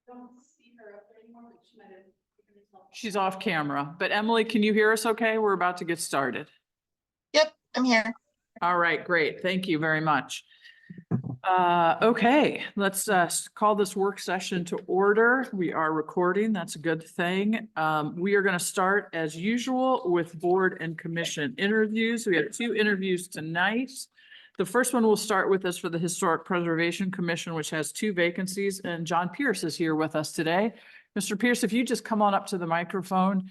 don't see her up there anymore, but she might have taken herself. She's off camera, but Emily, can you hear us okay? We're about to get started. Yep, I'm here. All right, great. Thank you very much. Okay, let's call this work session to order. We are recording. That's a good thing. We are going to start as usual with board and commission interviews. We have 2 interviews tonight. The first one we'll start with is for the Historic Preservation Commission, which has 2 vacancies, and John Pierce is here with us today. Mr. Pierce, if you just come on up to the microphone.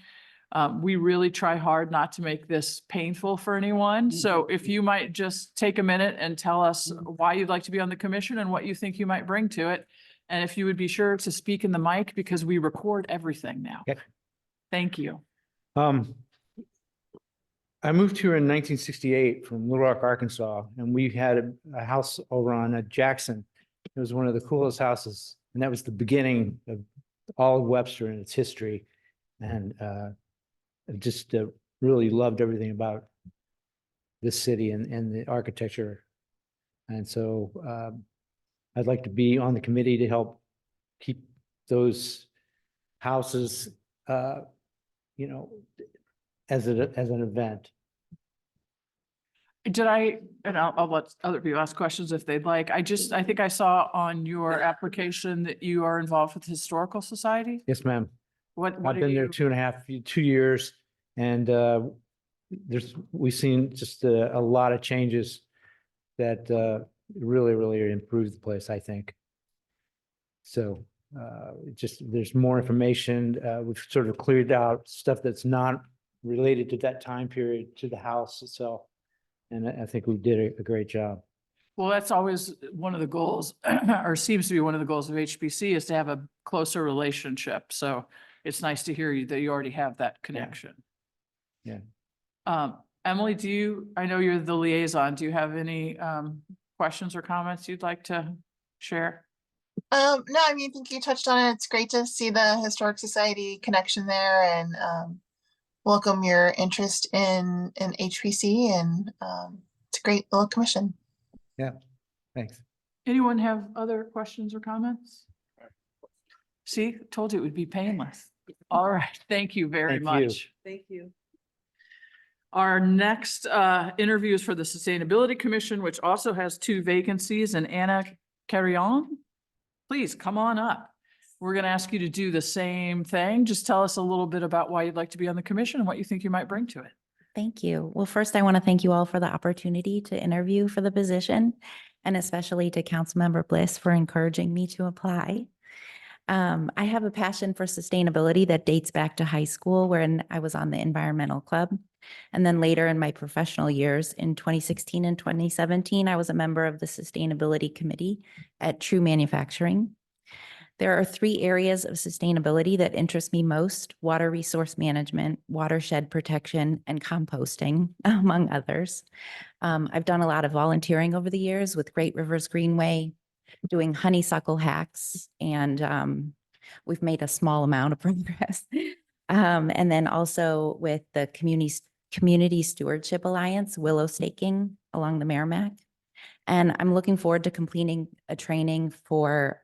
We really try hard not to make this painful for anyone. So if you might just take a minute and tell us why you'd like to be on the commission and what you think you might bring to it. And if you would be sure to speak in the mic because we record everything now. Okay. Thank you. I moved here in 1968 from Little Rock, Arkansas, and we had a house over on Jackson. It was one of the coolest houses, and that was the beginning of all of Webster and its history. And I just really loved everything about this city and the architecture. And so I'd like to be on the committee to help keep those houses, you know, as an event. And I'll let other people ask questions if they'd like. I think I saw on your application that you are involved with the Historical Society. Yes, ma'am. What I've been there 2 years, and we've seen just a lot of changes that really improved the place, I think. So there's more information. We've sort of cleared out stuff that's not related to that time period to the house itself, and I think we did a great job. Well, that's always one of the goals, or seems to be one of the goals of HPC, is to have a closer relationship. So it's nice to hear that you already have that connection. Yeah. Emily, I know you're the liaison. Do you have any questions or comments you'd like to share? No, I mean, I think you touched on it. It's great to see the Historic Society connection there, and welcome your interest in HPC, and it's a great little commission. Yeah, thanks. Anyone have other questions or comments? See, told you it would be painless. All right, thank you very much. Thank you. Our next interview is for the Sustainability Commission, which also has 2 vacancies, and Anna Carrion, please come on up. We're going to ask you to do the same thing. Just tell us a little bit about why you'd like to be on the commission and what you think you might bring to it. Thank you. Well, first, I want to thank you all for the opportunity to interview for the position, and especially to Councilmember Bliss for encouraging me to apply. I have a passion for sustainability that dates back to high school, when I was on the environmental club. And then later in my professional years, in 2016 and 2017, I was a member of the sustainability committee at True Manufacturing. There are 3 areas of sustainability that interest me most: water resource management, watershed protection, and composting, among others. I've done a lot of volunteering over the years with Great Rivers Greenway, doing honeysuckle hacks, and we've made a small amount of progress. And then also with the Community Stewardship Alliance, willow staking along the Merrimack. And I'm looking forward to completing a training for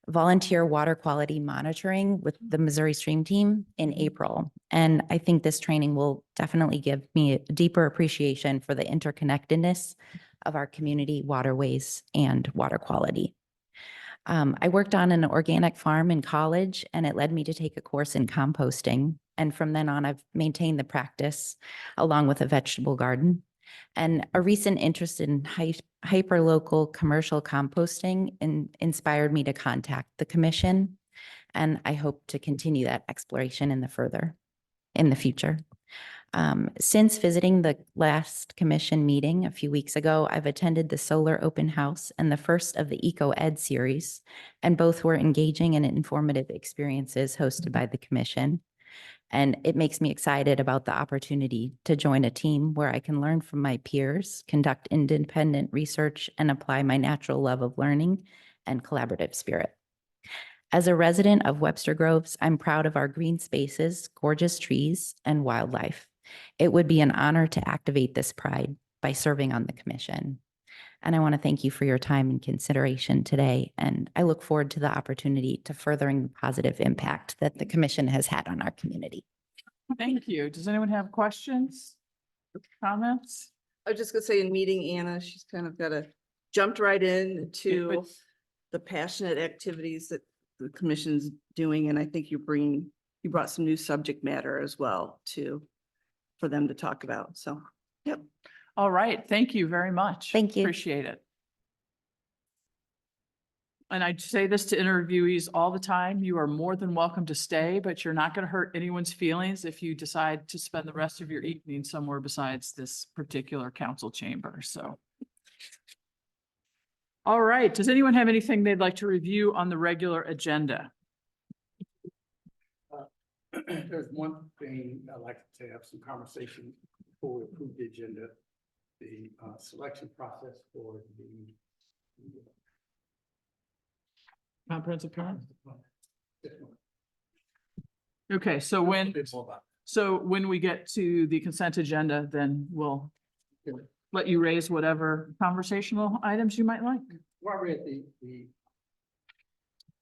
volunteer water quality monitoring with the Missouri Stream Team in April. And I think this training will definitely give me a deeper appreciation for the interconnectedness of our community waterways and water quality. I worked on an organic farm in college, and it led me to take a course in composting. And from then on, I've maintained the practice along with a vegetable garden. And a recent interest in hyper-local commercial composting inspired me to contact the commission. And I hope to continue that exploration in the future. Since visiting the last commission meeting a few weeks ago, I've attended the Solar Open House and the first of the Eco Ed series, and both were engaging and informative experiences hosted by the commission. And it makes me excited about the opportunity to join a team where I can learn from my peers, conduct independent research, and apply my natural love of learning and collaborative spirit. As a resident of Webster Groves, I'm proud of our green spaces, gorgeous trees, and wildlife. It would be an honor to activate this pride by serving on the commission. And I want to thank you for your time and consideration today. And I look forward to the opportunity to furthering the positive impact that the commission has had on our community. Thank you. Does anyone have questions? Comments? I was just gonna say in meeting Anna, she's kind of jumped right in to but- the passionate activities that the commission's doing. And I think you brought some new subject matter as well for them to talk about. So, yep. All right. Thank you very much. Thank you. Appreciate it. And I say this to interviewees all the time. You are more than welcome to stay, but you're not going to hurt anyone's feelings if you decide to spend the rest of your evening somewhere besides this particular council chamber. So. All right. Does anyone have anything they'd like to review on the regular agenda? There's one thing I'd like to have some conversation before we approve the agenda, the selection process for the Comprehensive plan? This one. Okay, so A when, bit more about so when we get to the consent agenda, then we'll it. let you raise whatever conversational items you might like. Well, I read the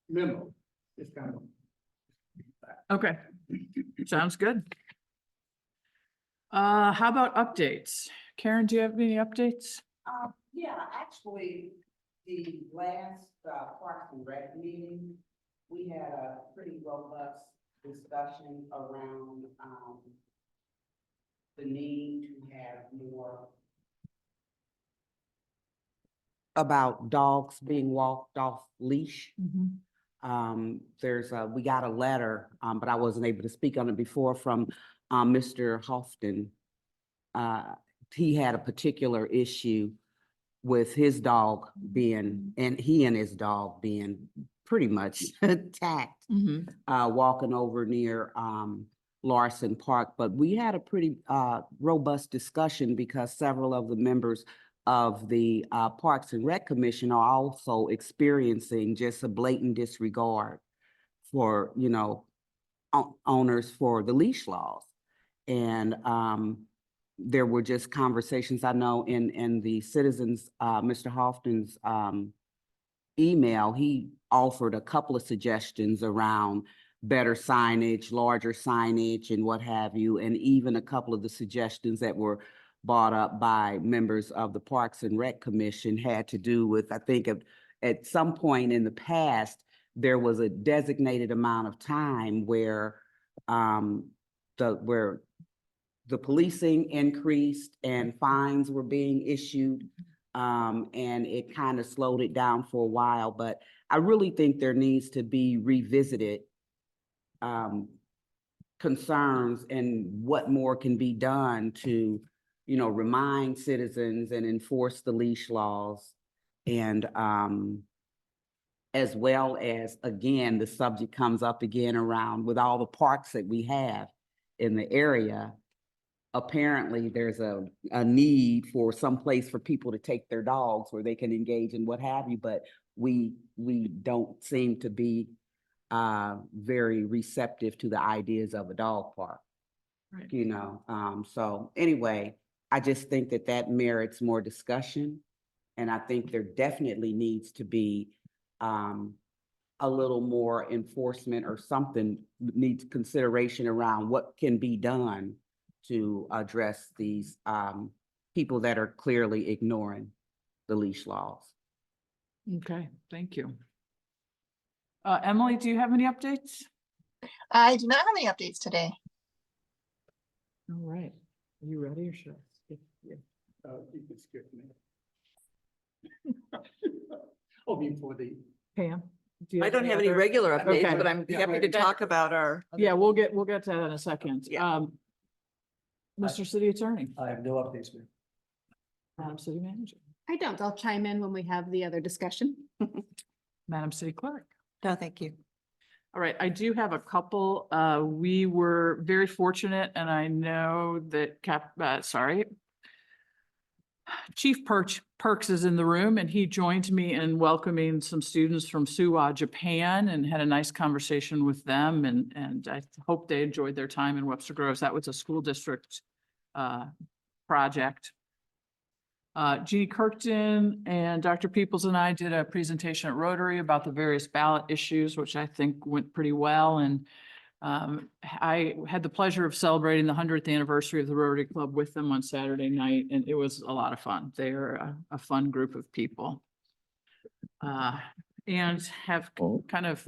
memo. It's kind of. Okay, sounds good. How about updates? Karen, do you have any updates? Yeah, actually, the last Parks and Rec meeting, we had a pretty robust discussion around the need to have more about dogs being walked off leash. We got a letter, but I wasn't able to speak on it before, from Mr. Houghton. He had a particular issue with his dog being, and he and his dog being pretty much attacked, walking over near Larson Park. But we had a pretty robust discussion because several of the members of the Parks and Rec Commission are also experiencing just a blatant disregard for, owners for the leash laws. And there were just conversations, I know in the citizens, Mr. Houghton's email, he offered a couple of suggestions around better signage, larger signage and what have you. And even a couple of the suggestions that were brought up by members of the Parks and Rec Commission had to do with, I think at some point in the past, there was a designated amount of time where the policing increased and fines were being issued. And it kind of slowed it down for a while, but I really think there needs to be revisited concerns and what more can be done to, remind citizens and enforce the leash laws. And as well as, again, the subject comes up again around with all the parks that we have in the area. Apparently there's a need for some place for people to take their dogs where they can engage in what have you, but we don't seem to be very receptive to the ideas of a dog park. Right. So anyway, I just think that merits more discussion. And I think there definitely needs to be a little more enforcement or something, needs consideration around what can be done to address these people that are clearly ignoring the leash laws. Okay, thank you. Emily, do you have any updates? I do not have any updates today. All right. Are you ready or should I skip you? You can skip me. Oh, before the. Pam? do you I don't have any other- regular Okay. updates, but I'm Yeah, happy to right. talk about our. Yeah, we'll get to that in a second. Yeah. Mr. City Attorney, I have no updates, man. Madam City Manager, I don't. I'll chime in when we have the other discussion. Madam City Clerk. No, thank you. All right, I do have a couple. We were very fortunate and I know that Chief Perks is in the room and he joined me in welcoming some students from Suwa, Japan, and had a nice conversation with them. And I hope they enjoyed their time in Webster Groves. That was a school district project. Jeannie Kirkton and Dr. Peoples and I did a presentation at Rotary about the various ballot issues, which I think went pretty well. And I had the pleasure of celebrating the 100th anniversary of the Rotary Club with them on Saturday night, and it was a lot of fun. They're a fun group of people. And have kind of,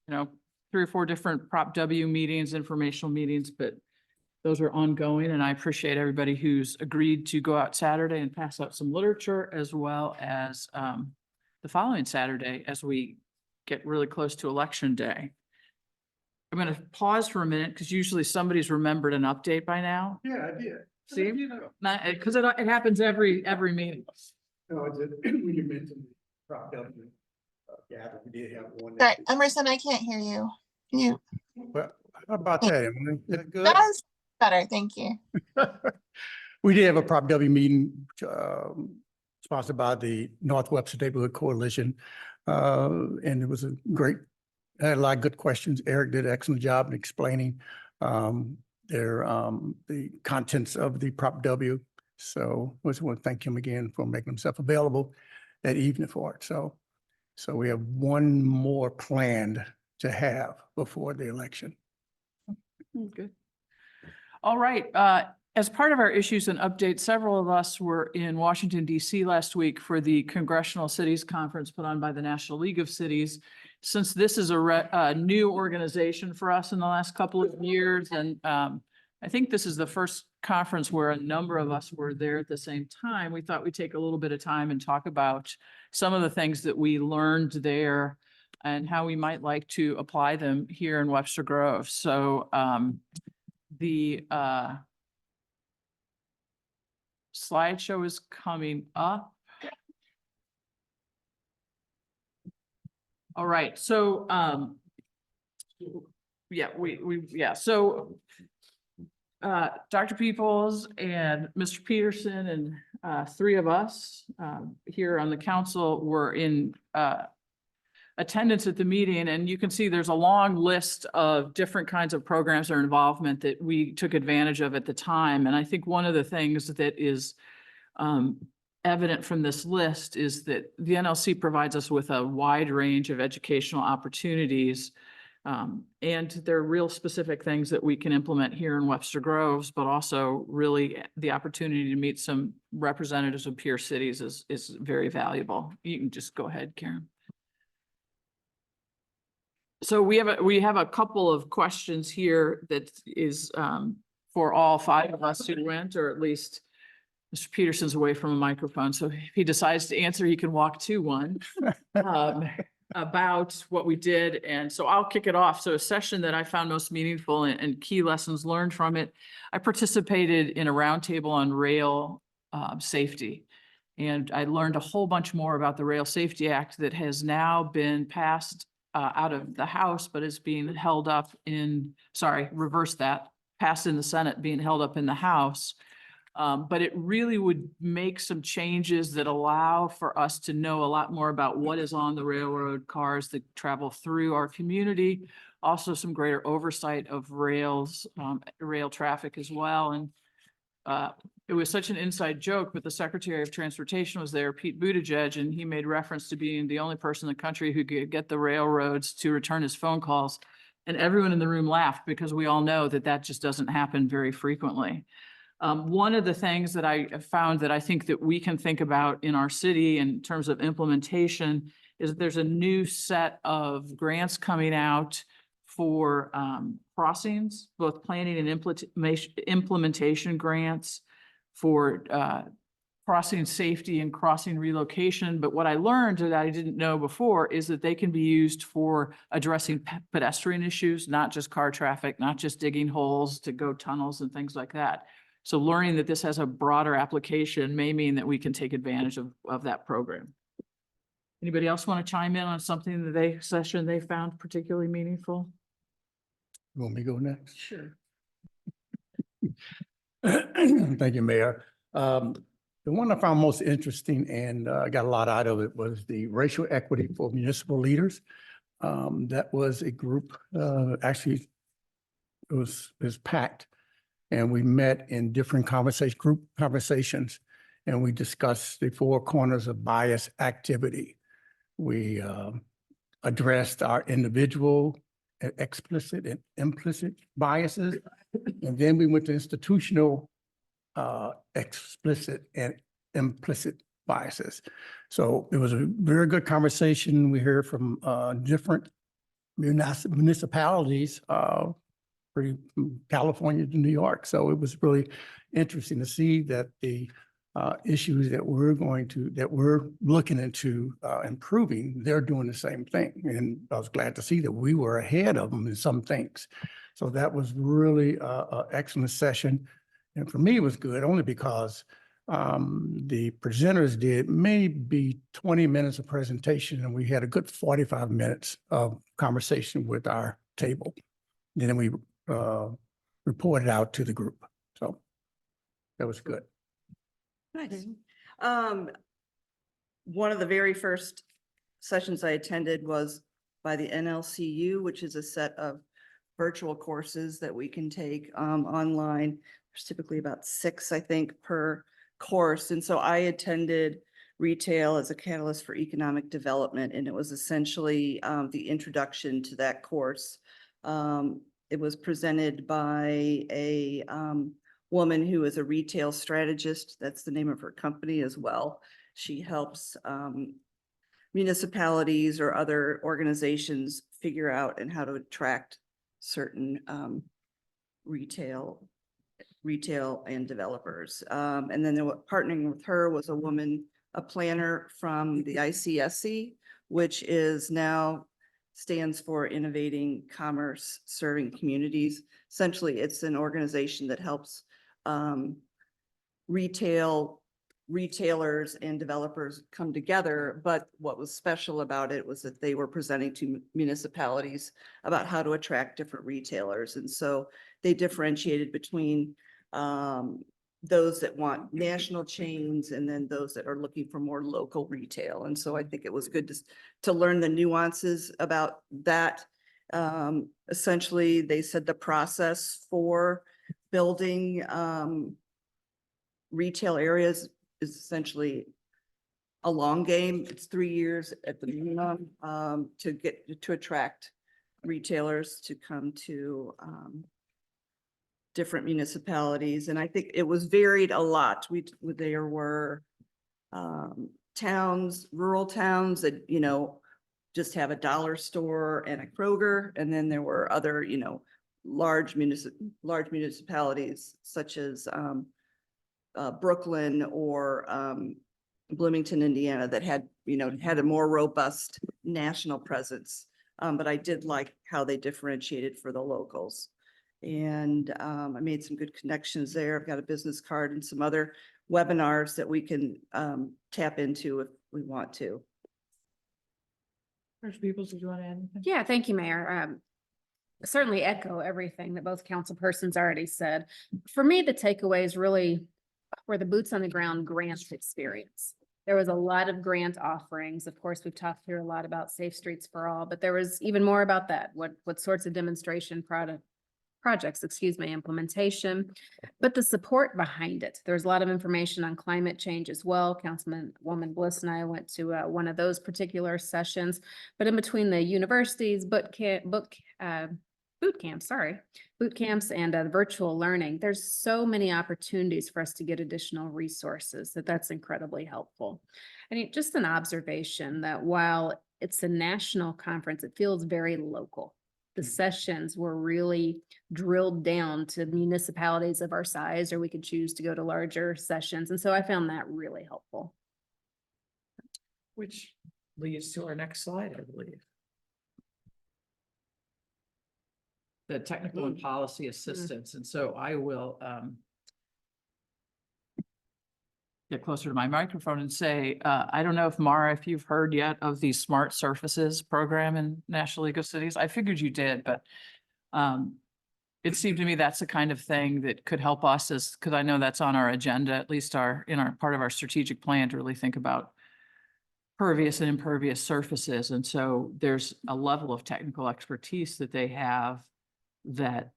3 or 4 different Prop W meetings, informational meetings, but those are ongoing, and I appreciate everybody who's agreed to go out Saturday and pass out some literature, as well as the following Saturday as we get really close to Election Day. I'm going to pause for a minute because usually somebody's remembered an update by now. Yeah, I did. See? You know, Because it happens every meeting. no, I did, when you mentioned the Prop W, gather, we did have one. Sorry, Emerson, I can't hear you. Can you? Well, how about that, Emily? Is that good? That's better, thank you. We did have a Prop W meeting sponsored by the North Webster Neighborhood Coalition. And it was a great, had a lot of good questions. Eric did an excellent job in explaining the contents of the Prop W. So I just want to thank him again for making himself available that evening for it. So we have one more planned to have before the election. Good. All right. As part of our issues and updates, several of us were in Washington, D.C. last week for the Congressional Cities Conference put on by the National League of Cities. Since this is a new organization for us in the last couple of years, and I think this is the first conference where a number of us were there at the same time, we thought we'd take a little bit of time and talk about some of the things that we learned there and how we might like to apply them here in Webster Grove. So the slideshow is coming up. All right, so so Dr. Peoples and Mr. Peterson and 3 of us here on the council were in attendance at the meeting, and you can see there's a long list of different kinds of programs or involvement that we took advantage of at the time. And I think one of the things that is evident from this list is that the NLC provides us with a wide range of educational opportunities. And there are real specific things that we can implement here in Webster Groves, but also really the opportunity to meet some representatives of peer cities is very valuable. You can just go ahead, Karen. So we have a couple of questions here that is for all 5 of us who went, or at least Mr. Peterson's away from a microphone. So if he decides to answer, he can walk to one about what we did. And so I'll kick it off. So a session that I found most meaningful and key lessons learned from it. I participated in a roundtable on rail safety. And I learned a whole bunch more about the Rail Safety Act that has now been passed out of the House, but is being held up passed in the Senate, being held up in the House. But it really would make some changes that allow for us to know a lot more about what is on the railroad cars that travel through our community. Also some greater oversight of rail traffic as well. And it was such an inside joke, but the Secretary of Transportation was there, Pete Buttigieg, and he made reference to being the only person in the country who could get the railroads to return his phone calls. And everyone in the room laughed because we all know that that just doesn't happen very frequently. One of the things that I found that I think that we can think about in our city in terms of implementation is that there's a new set of grants coming out for crossings, both planning and implementation grants for crossing safety and crossing relocation. But what I learned that I didn't know before is that they can be used for addressing pedestrian issues, not just car traffic, not just digging holes to go tunnels and things like that. So learning that this has a broader application may mean that we can take advantage of that program. Anybody else want to chime in on something that session they found particularly meaningful? You want me to go next? Sure. Thank you, Mayor. The one I found most interesting and got a lot out of it was the racial equity for municipal leaders. That was a group, actually it was packed, and we met in different group conversations. and we discussed the four corners of bias activity. We addressed our individual explicit and implicit biases. And then we went to institutional explicit and implicit biases. So it was a very good conversation. We heard from different municipalities, from California to New York. So it was really interesting to see that the issues that we're looking into improving, they're doing the same thing. And I was glad to see that we were ahead of them in some things. So that was really an excellent session. And for me, it was good only because the presenters did maybe 20 minutes of presentation, and we had a good 45 minutes of conversation with our table. And then we reported out to the group. So that was good. Nice. One of the very first sessions I attended was by the NLCU, which is a set of virtual courses that we can take online. There's typically about 6, I think, per course. And so I attended Retail as a Catalyst for Economic Development, and it was essentially the introduction to that course. It was presented by a woman who is a retail strategist. That's the name of her company as well. She helps municipalities or other organizations figure out and how to attract certain retail and developers. And then partnering with her was a woman, a planner from the ICSC, which is now stands for Innovating Commerce Serving Communities. Essentially, it's an organization that helps retailers and developers come together. But what was special about it was that they were presenting to municipalities about how to attract different retailers. And so they differentiated between those that want national chains and then those that are looking for more local retail. And so I think it was good to learn the nuances about that. Essentially, they said the process for building retail areas is essentially a long game. It's 3 years at the minimum to attract retailers to come to different municipalities. And I think it was varied a lot. There were towns, rural towns that, just have a dollar store and a Kroger. And then there were other, large municipalities such as Brooklyn or Bloomington, Indiana, that had a more robust national presence. But I did like how they differentiated for the locals. And I made some good connections there. I've got a business card and some other webinars that we can tap into if we want to. First Peoples, did you want to add anything? Yeah, thank you, Mayor. Certainly echo everything that both council persons already said. For me, the takeaways really were the boots on the ground grant experience. There was a lot of grant offerings. Of course, we've talked here a lot about Safe Streets for All, but there was even more about that. What sorts of demonstration projects, implementation, but the support behind it. There's a lot of information on climate change as well. Councilwoman Bliss and I went to one of those particular sessions, but in between the universities, boot camps and virtual learning, there's so many opportunities for us to get additional resources that's incredibly helpful. And just an observation that while it's a national conference, it feels very local. The sessions were really drilled down to municipalities of our size, or we could choose to go to larger sessions. And so I found that really helpful. Which leads to our next slide, I believe. The technical and policy assistance. And so I will get closer to my microphone and say, I don't know if Mara, if you've heard yet of the Smart Surfaces program in National League of Cities. I figured you did, but it seemed to me that's the kind of thing that could help us because I know that's on our agenda, at least in our part of our strategic plan to really think about pervious and impervious surfaces. And so there's a level of technical expertise that they have that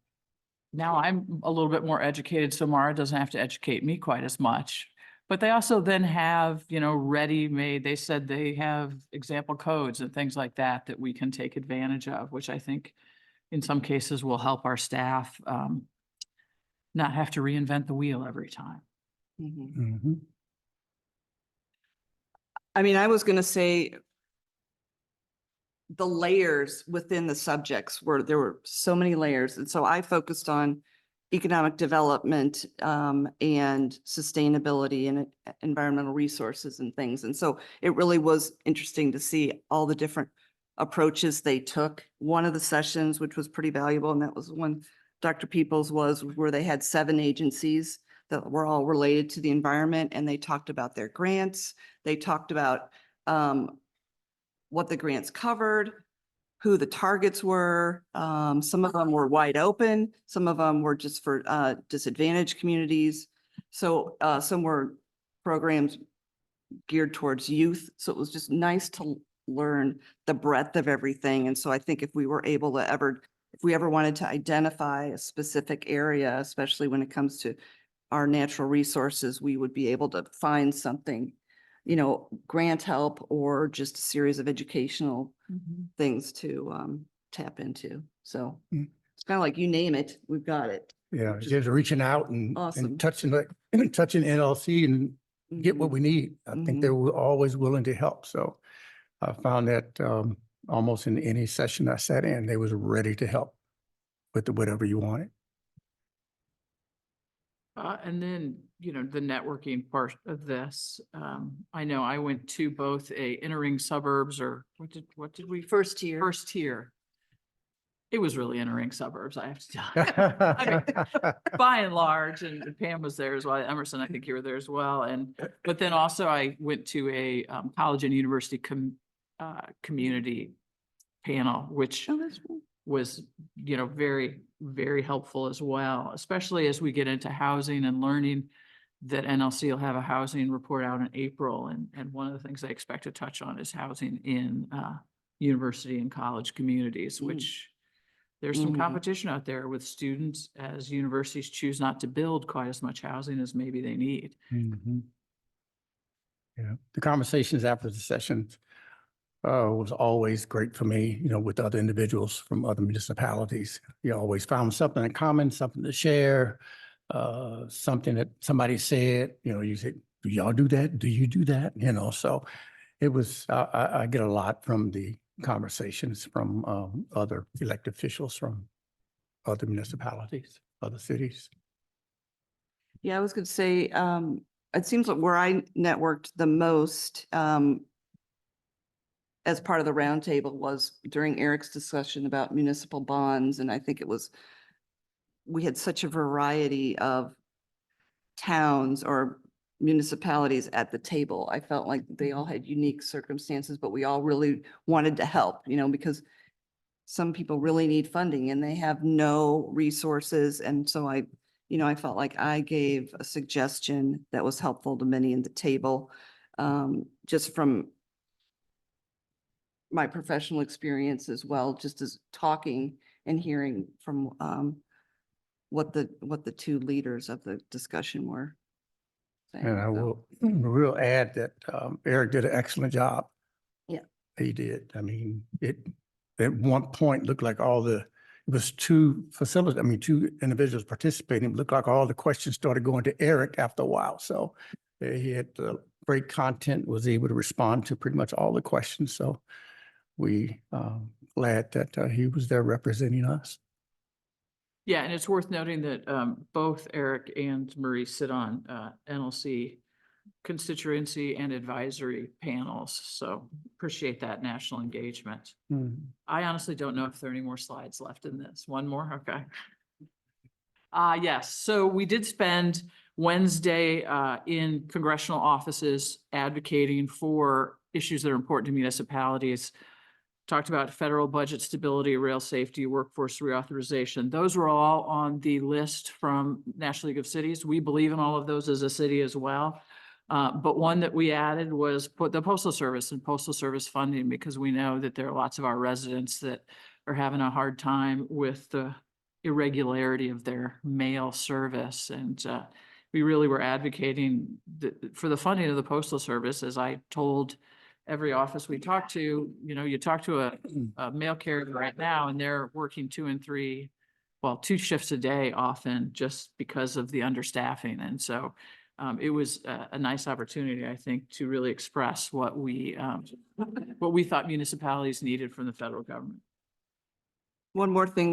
now I'm a little bit more educated, so Mara doesn't have to educate me quite as much. But they also then have, ready-made, they said they have example codes and things like that that we can take advantage of, which I think in some cases will help our staff not have to reinvent the wheel every time. Mhm. Mhm. I mean, I was gonna say the layers within the subjects there were so many layers. And so I focused on economic development and sustainability and environmental resources and things. And so it really was interesting to see all the different approaches they took. One of the sessions, which was pretty valuable, and that was one Dr. Peoples was where they had 7 agencies that were all related to the environment, and they talked about their grants. They talked about what the grants covered, who the targets were. Some of them were wide open. Some of them were just for disadvantaged communities. So some were programs geared towards youth. So it was just nice to learn the breadth of everything. And so I think if we ever wanted to identify a specific area, especially when it comes to our natural resources, we would be able to find something, grant help or just a series of educational things to tap into. So Mm. it's kind of like you name it, we've got it. Yeah, Which is just reaching out and awesome. touching touching NLC and get what Mhm. we need. I think they were always willing to help. So I found that almost in any session I sat in, they was ready to help with whatever you wanted. And then, the networking part of this, I know I went to both a entering suburbs or what did we? First year. First tier. It was really entering suburbs, I have to tell you. I mean, by and large, and Pam was there as well. Emerson, I think you were there as well. But then also I went to a college and university community panel, which Oh, that's cool. was, very, very helpful as well, especially as we get into housing and learning that NLC will have a housing report out in April. And one of the things they expect to touch on is housing in university and college communities, which there's some Mhm. competition out there with students as universities choose not to build quite as much housing as maybe they need. Mhm. Yeah, the conversations after the sessions was always great for me, with other individuals from other municipalities. You always found something in common, something to share, something that somebody said, you say, do y'all do that? Do you do that? So it was, I get a lot from the conversations from other elected officials from other municipalities, other cities. Yeah, I was going to say, it seems like where I networked the most as part of the roundtable was during Eric's discussion about municipal bonds. And I think we had such a variety of towns or municipalities at the table. I felt like they all had unique circumstances, but we all really wanted to help, because some people really need funding and they have no resources. And so I felt like I gave a suggestion that was helpful to many in the table, just from my professional experience as well, just as talking and hearing from what the 2 leaders of the discussion were saying. And I So, will add that Eric did an excellent job. Yeah. He did. I mean, it at one point looked like it was 2 facilities, 2 individuals participating. It looked like all the questions started going to Eric after a while. So he had great content, was able to respond to pretty much all the questions. So we glad that he was there representing us. Yeah, and it's worth noting that both Eric and Marie sit on NLC constituency and advisory panels. So appreciate that national engagement. I honestly don't know if there are any more slides left in this. One more? Okay. Yes, so we did spend Wednesday in congressional offices advocating for issues that are important to municipalities. Talked about federal budget stability, rail safety, workforce reauthorization. Those were all on the list from National League of Cities. We believe in all of those as a city as well. But one that we added was put the Postal Service and Postal Service funding, because we know that there are lots of our residents that are having a hard time with the irregularity of their mail service. And we really were advocating for the funding of the Postal Service. As I told every office we talked to, you talk to a mail carrier right now and they're working 2 and 3, well, 2 shifts a day often just because of the understaffing. And so it was a nice opportunity, I think, to really express what we thought municipalities needed from the federal government. One more thing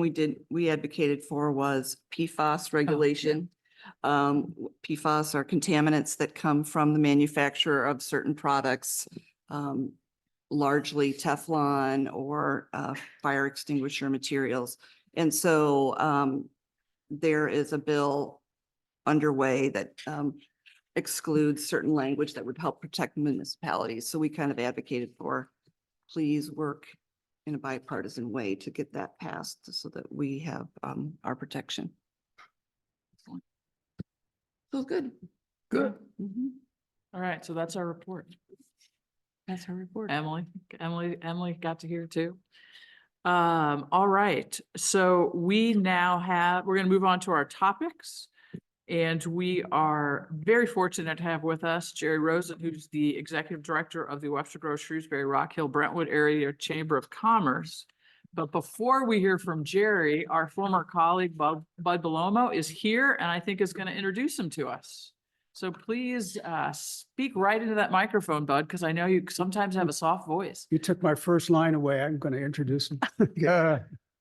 we advocated for was PFAS regulation. PFAS are contaminants that come from the manufacturer of certain products, largely Teflon or fire extinguisher materials. And so there is a bill underway that excludes certain language that would help protect municipalities. So we kind of advocated for, please work in a bipartisan way to get that passed so that we have our protection. So good. Good. Mhm. All right, so that's our report. That's our report. Emily got to hear too. All right, so we're gonna move on to our topics. And we are very fortunate to have with us Jerry Rosen, who's the Executive Director of the Webster Groves Shrewsbury Rock Hill Brentwood Area Chamber of Commerce. But before we hear from Jerry, our former colleague Bud Belomo is here and I think is going to introduce him to us. So please speak right into that microphone, Bud, because I know you sometimes have a soft voice. You took my first line away. I'm going to introduce him.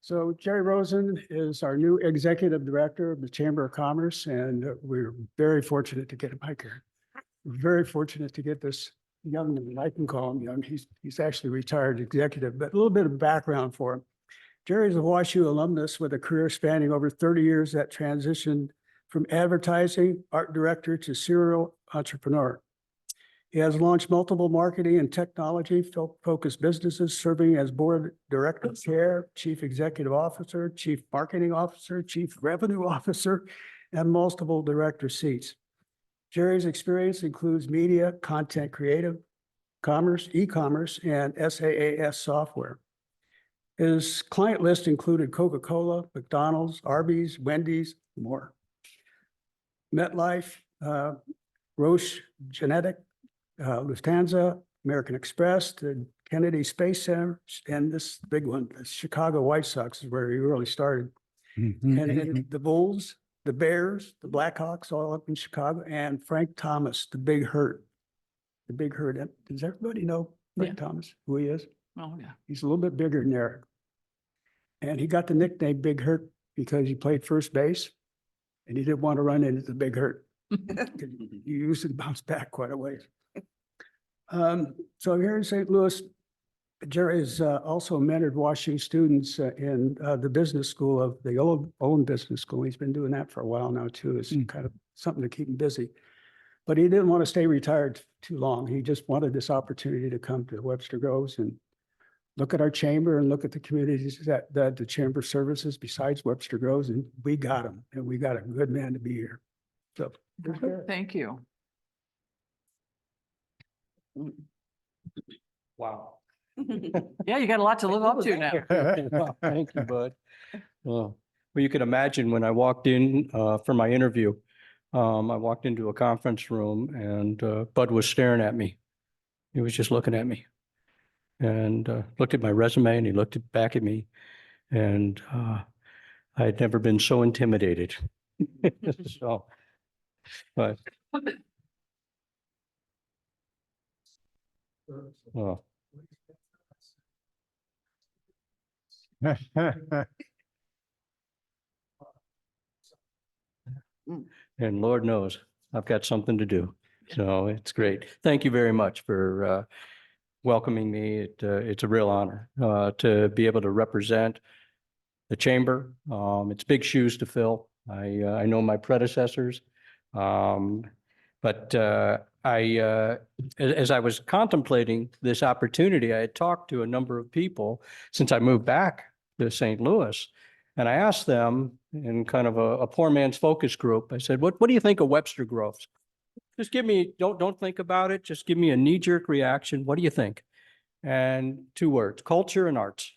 So Jerry Rosen is our new Executive Director of the Chamber of Commerce, and we're very fortunate to get him here. We're very fortunate to get this young man, I can call him young. He's actually retired executive, but a little bit of background for him. Jerry is a WashU alumnus with a career spanning over 30 years that transitioned from advertising, art director to serial entrepreneur. He has launched multiple marketing and technology focused businesses, serving as board director chair, chief executive officer, chief marketing officer, chief revenue officer, and multiple director seats. Jerry's experience includes media, content creative, commerce, e-commerce, and SaaS software. His client list included Coca-Cola, McDonald's, Arby's, Wendy's, more. MetLife, Roche Genetic, Lufthansa, American Express, the Kennedy Space Center, and this big one, the Chicago White Sox is where he really started. And the Bulls, the Bears, the Blackhawks, all up in Chicago, and Frank Thomas, the Big Hurt. The Big Hurt. Does everybody know Frank Thomas, who he is? Oh, yeah. He's a little bit bigger than Eric. And he got the nickname Big Hurt because he played first base and he didn't want to run into the Big Hurt. He used to bounce back quite a ways. So here in St. Louis, Jerry has also mentored WashU students in the business school of the own business school. He's been doing that for a while now too. It's kind of something to keep him busy. But he didn't want to stay retired too long. He just wanted this opportunity to come to Webster Groves and look at our chamber and look at the communities that the chamber services besides Webster Groves. And we got him, and we got a good man to be here. So Thank you. Wow. Yeah, you got a lot to live up to now. Well, thank you, Bud. Well, you can imagine when I walked in for my interview, I walked into a conference room and Bud was staring at me. He was just looking at me and looked at my resume and he looked back at me and I had never been so intimidated. So, but. Well. And Lord knows, I've got something to do. So it's great. Thank you very much for welcoming me. It's a real honor to be able to represent the chamber. It's big shoes to fill. I know my predecessors. But as I was contemplating this opportunity, I had talked to a number of people since I moved back to St. Louis. And I asked them in kind of a poor man's focus group, I said, what do you think of Webster Groves? Just give me, don't think about it. Just give me a knee-jerk reaction. What do you think? And 2 words, culture and arts,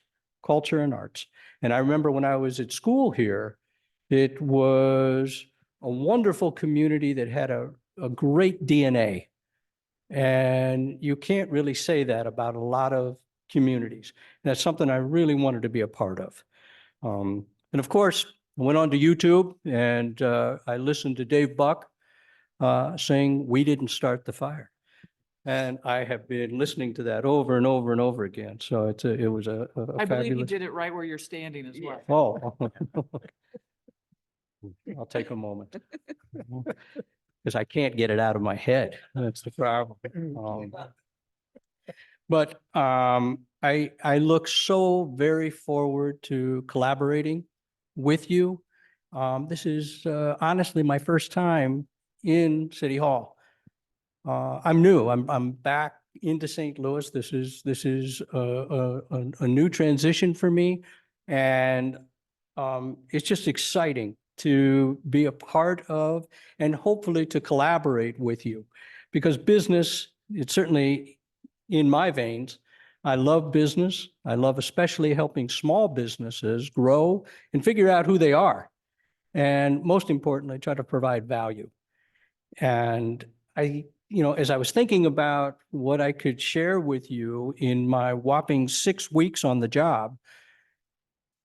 culture and arts. And I remember when I was at school here, it was a wonderful community that had a great DNA. And you can't really say that about a lot of communities. That's something I really wanted to be a part of. And of course, I went on to YouTube and I listened to Dave Buck saying, "We didn't start the fire." And I have been listening to that over and over and over again. So it was a I believe he fabulous. did it right where you're standing as well. Oh. I'll take a moment. Because I can't get it out of my head. That's the problem. But I look so very forward to collaborating with you. This is honestly my first time in City Hall. I'm new. I'm back into St. Louis. This is a new transition for me, and it's just exciting to be a part of and hopefully to collaborate with you, because business, it's certainly in my veins. I love business. I love especially helping small businesses grow and figure out who they are, and most importantly, try to provide value. And as I was thinking about what I could share with you in my whopping 6 weeks on the job,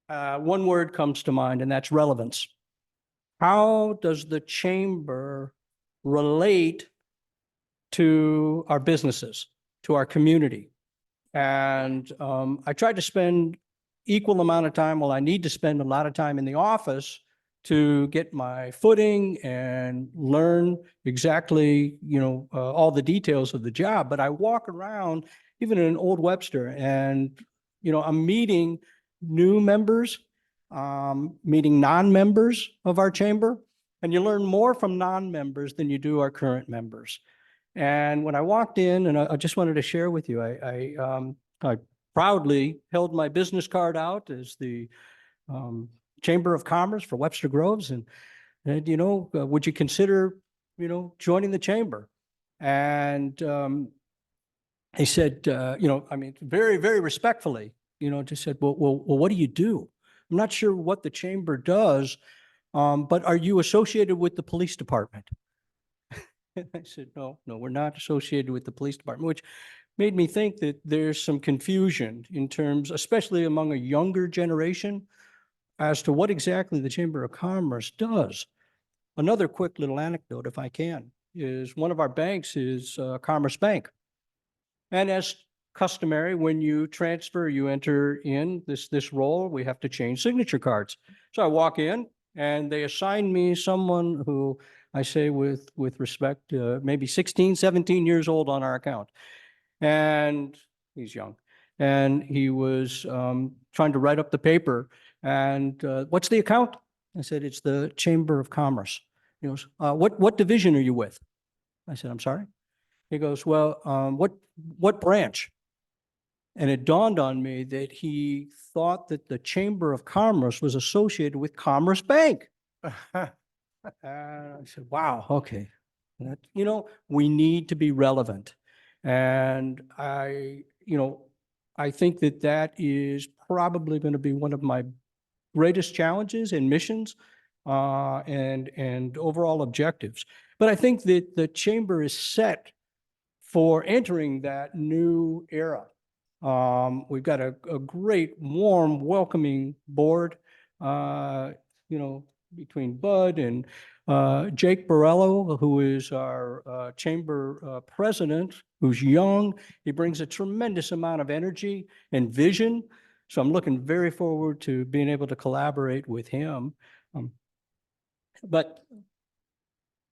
one word comes to mind, and that's relevance. How does the chamber relate to our businesses, to our community? And I tried to spend equal amount of time, well, I need to spend a lot of time in the office to get my footing and learn exactly, all the details of the job. But I walk around, even in Old Webster, and, I'm meeting new members, meeting non-members of our chamber, and you learn more from non-members than you do our current members. And when I walked in, and I just wanted to share with you, I proudly held my business card out as the Chamber of Commerce for Webster Groves, and would you consider, joining the chamber? And he said, very, very respectfully, just said, well, what do you do? I'm not sure what the chamber does, but are you associated with the police department? I said, no, we're not associated with the police department, which made me think that there's some confusion in terms, especially among a younger generation, as to what exactly the Chamber of Commerce does. Another quick little anecdote, if I can, is one of our banks is Commerce Bank. And as customary, when you transfer, you enter in this role, we have to change signature cards. So I walk in and they assign me someone who I say with respect, maybe 16, 17 years old on our account. And he's young. And he was trying to write up the paper. And what's the account? I said, it's the Chamber of Commerce. He goes, what division are you with? I said, I'm sorry. He goes, well, what branch? And it dawned on me that he thought that the Chamber of Commerce was associated with Commerce Bank. I said, wow, okay. We need to be relevant. And I think that is probably going to be one of my greatest challenges and missions and overall objectives. But I think that the chamber is set for entering that new era. We've got a great, warm, welcoming board, between Bud and Jake Borello, who is our chamber president, who's young. He brings a tremendous amount of energy and vision. So I'm looking very forward to being able to collaborate with him. But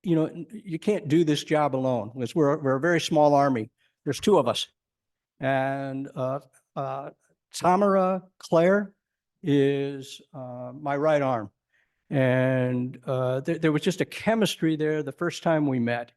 you can't do this job alone, because we're a very small army. There's two of us. And Tamara Claire is my right arm. And there was just a chemistry there the first time we met.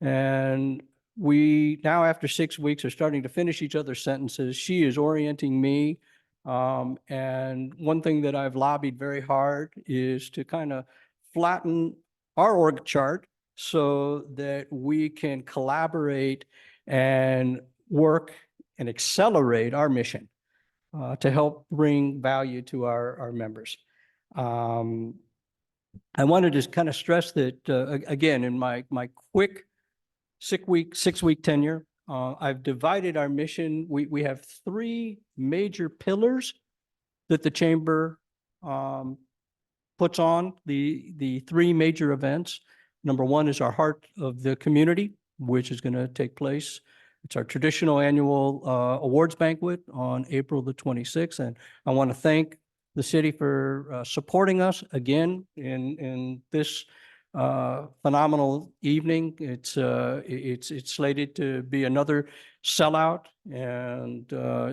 And we now, after 6 weeks, are starting to finish each other's sentences. She is orienting me. And one thing that I've lobbied very hard is to kind of flatten our org chart so that we can collaborate and work and accelerate our mission to help bring value to our members. I wanted to kind of stress that, again, in my quick 6-week tenure, I've divided our mission. We have 3 major pillars that the chamber puts on, the 3 major events. Number 1 is our Heart of the Community, which is going to take place. It's our traditional annual awards banquet on April the 26th. And I want to thank the city for supporting us again in this phenomenal evening. It's slated to be another sellout, and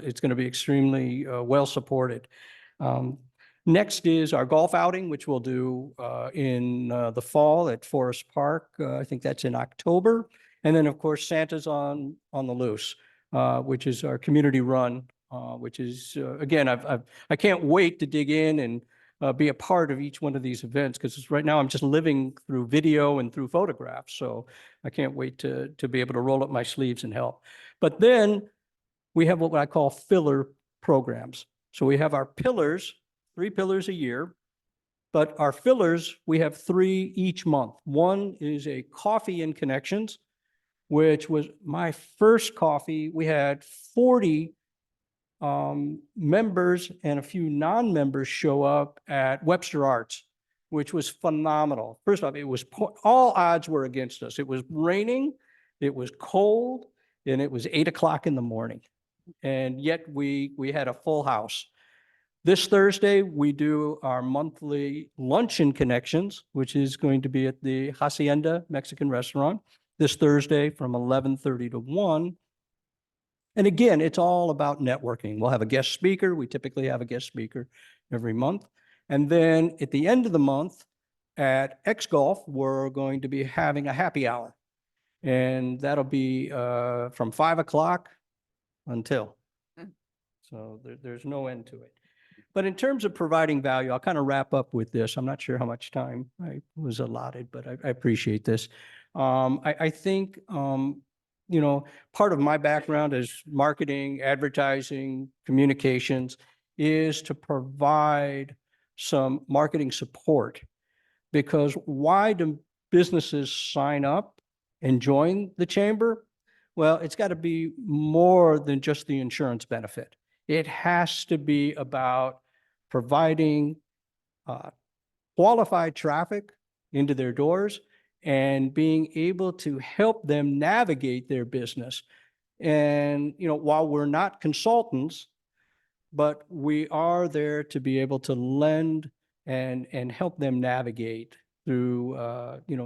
it's going to be extremely well supported. Next is our golf outing, which we'll do in the fall at Forest Park. I think that's in October. And then, of course, Santa's on the Loose, which is our community run, which is, again, I can't wait to dig in and be a part of each one of these events, because right now I'm just living through video and through photographs. So I can't wait to be able to roll up my sleeves and help. But then we have what I call filler programs. So we have our pillars, 3 pillars a year, but our fillers, we have 3 each month. One is a coffee and connections, which was my first coffee. We had 40 members and a few non-members show up at Webster Arts, which was phenomenal. First off, it was all odds were against us. It was raining, it was cold, and it was 8 o'clock in the morning. And yet we had a full house. This Thursday, we do our monthly Luncheon Connections, which is going to be at the Hacienda Mexican Restaurant this Thursday from 11:30 to 1. And again, it's all about networking. We'll have a guest speaker. We typically have a guest speaker every month. And then at the end of the month at X Golf, we're going to be having a happy hour. And that'll be from 5 o'clock until. So there's no end to it. But in terms of providing value, I'll kind of wrap up with this. I'm not sure how much time I was allotted, but I appreciate this. I think, part of my background is marketing, advertising, communications, is to provide some marketing support. Because why do businesses sign up and join the chamber? Well, it's got to be more than just the insurance benefit. It has to be about providing qualified traffic into their doors and being able to help them navigate their business. And, while we're not consultants, but we are there to be able to lend and help them navigate through,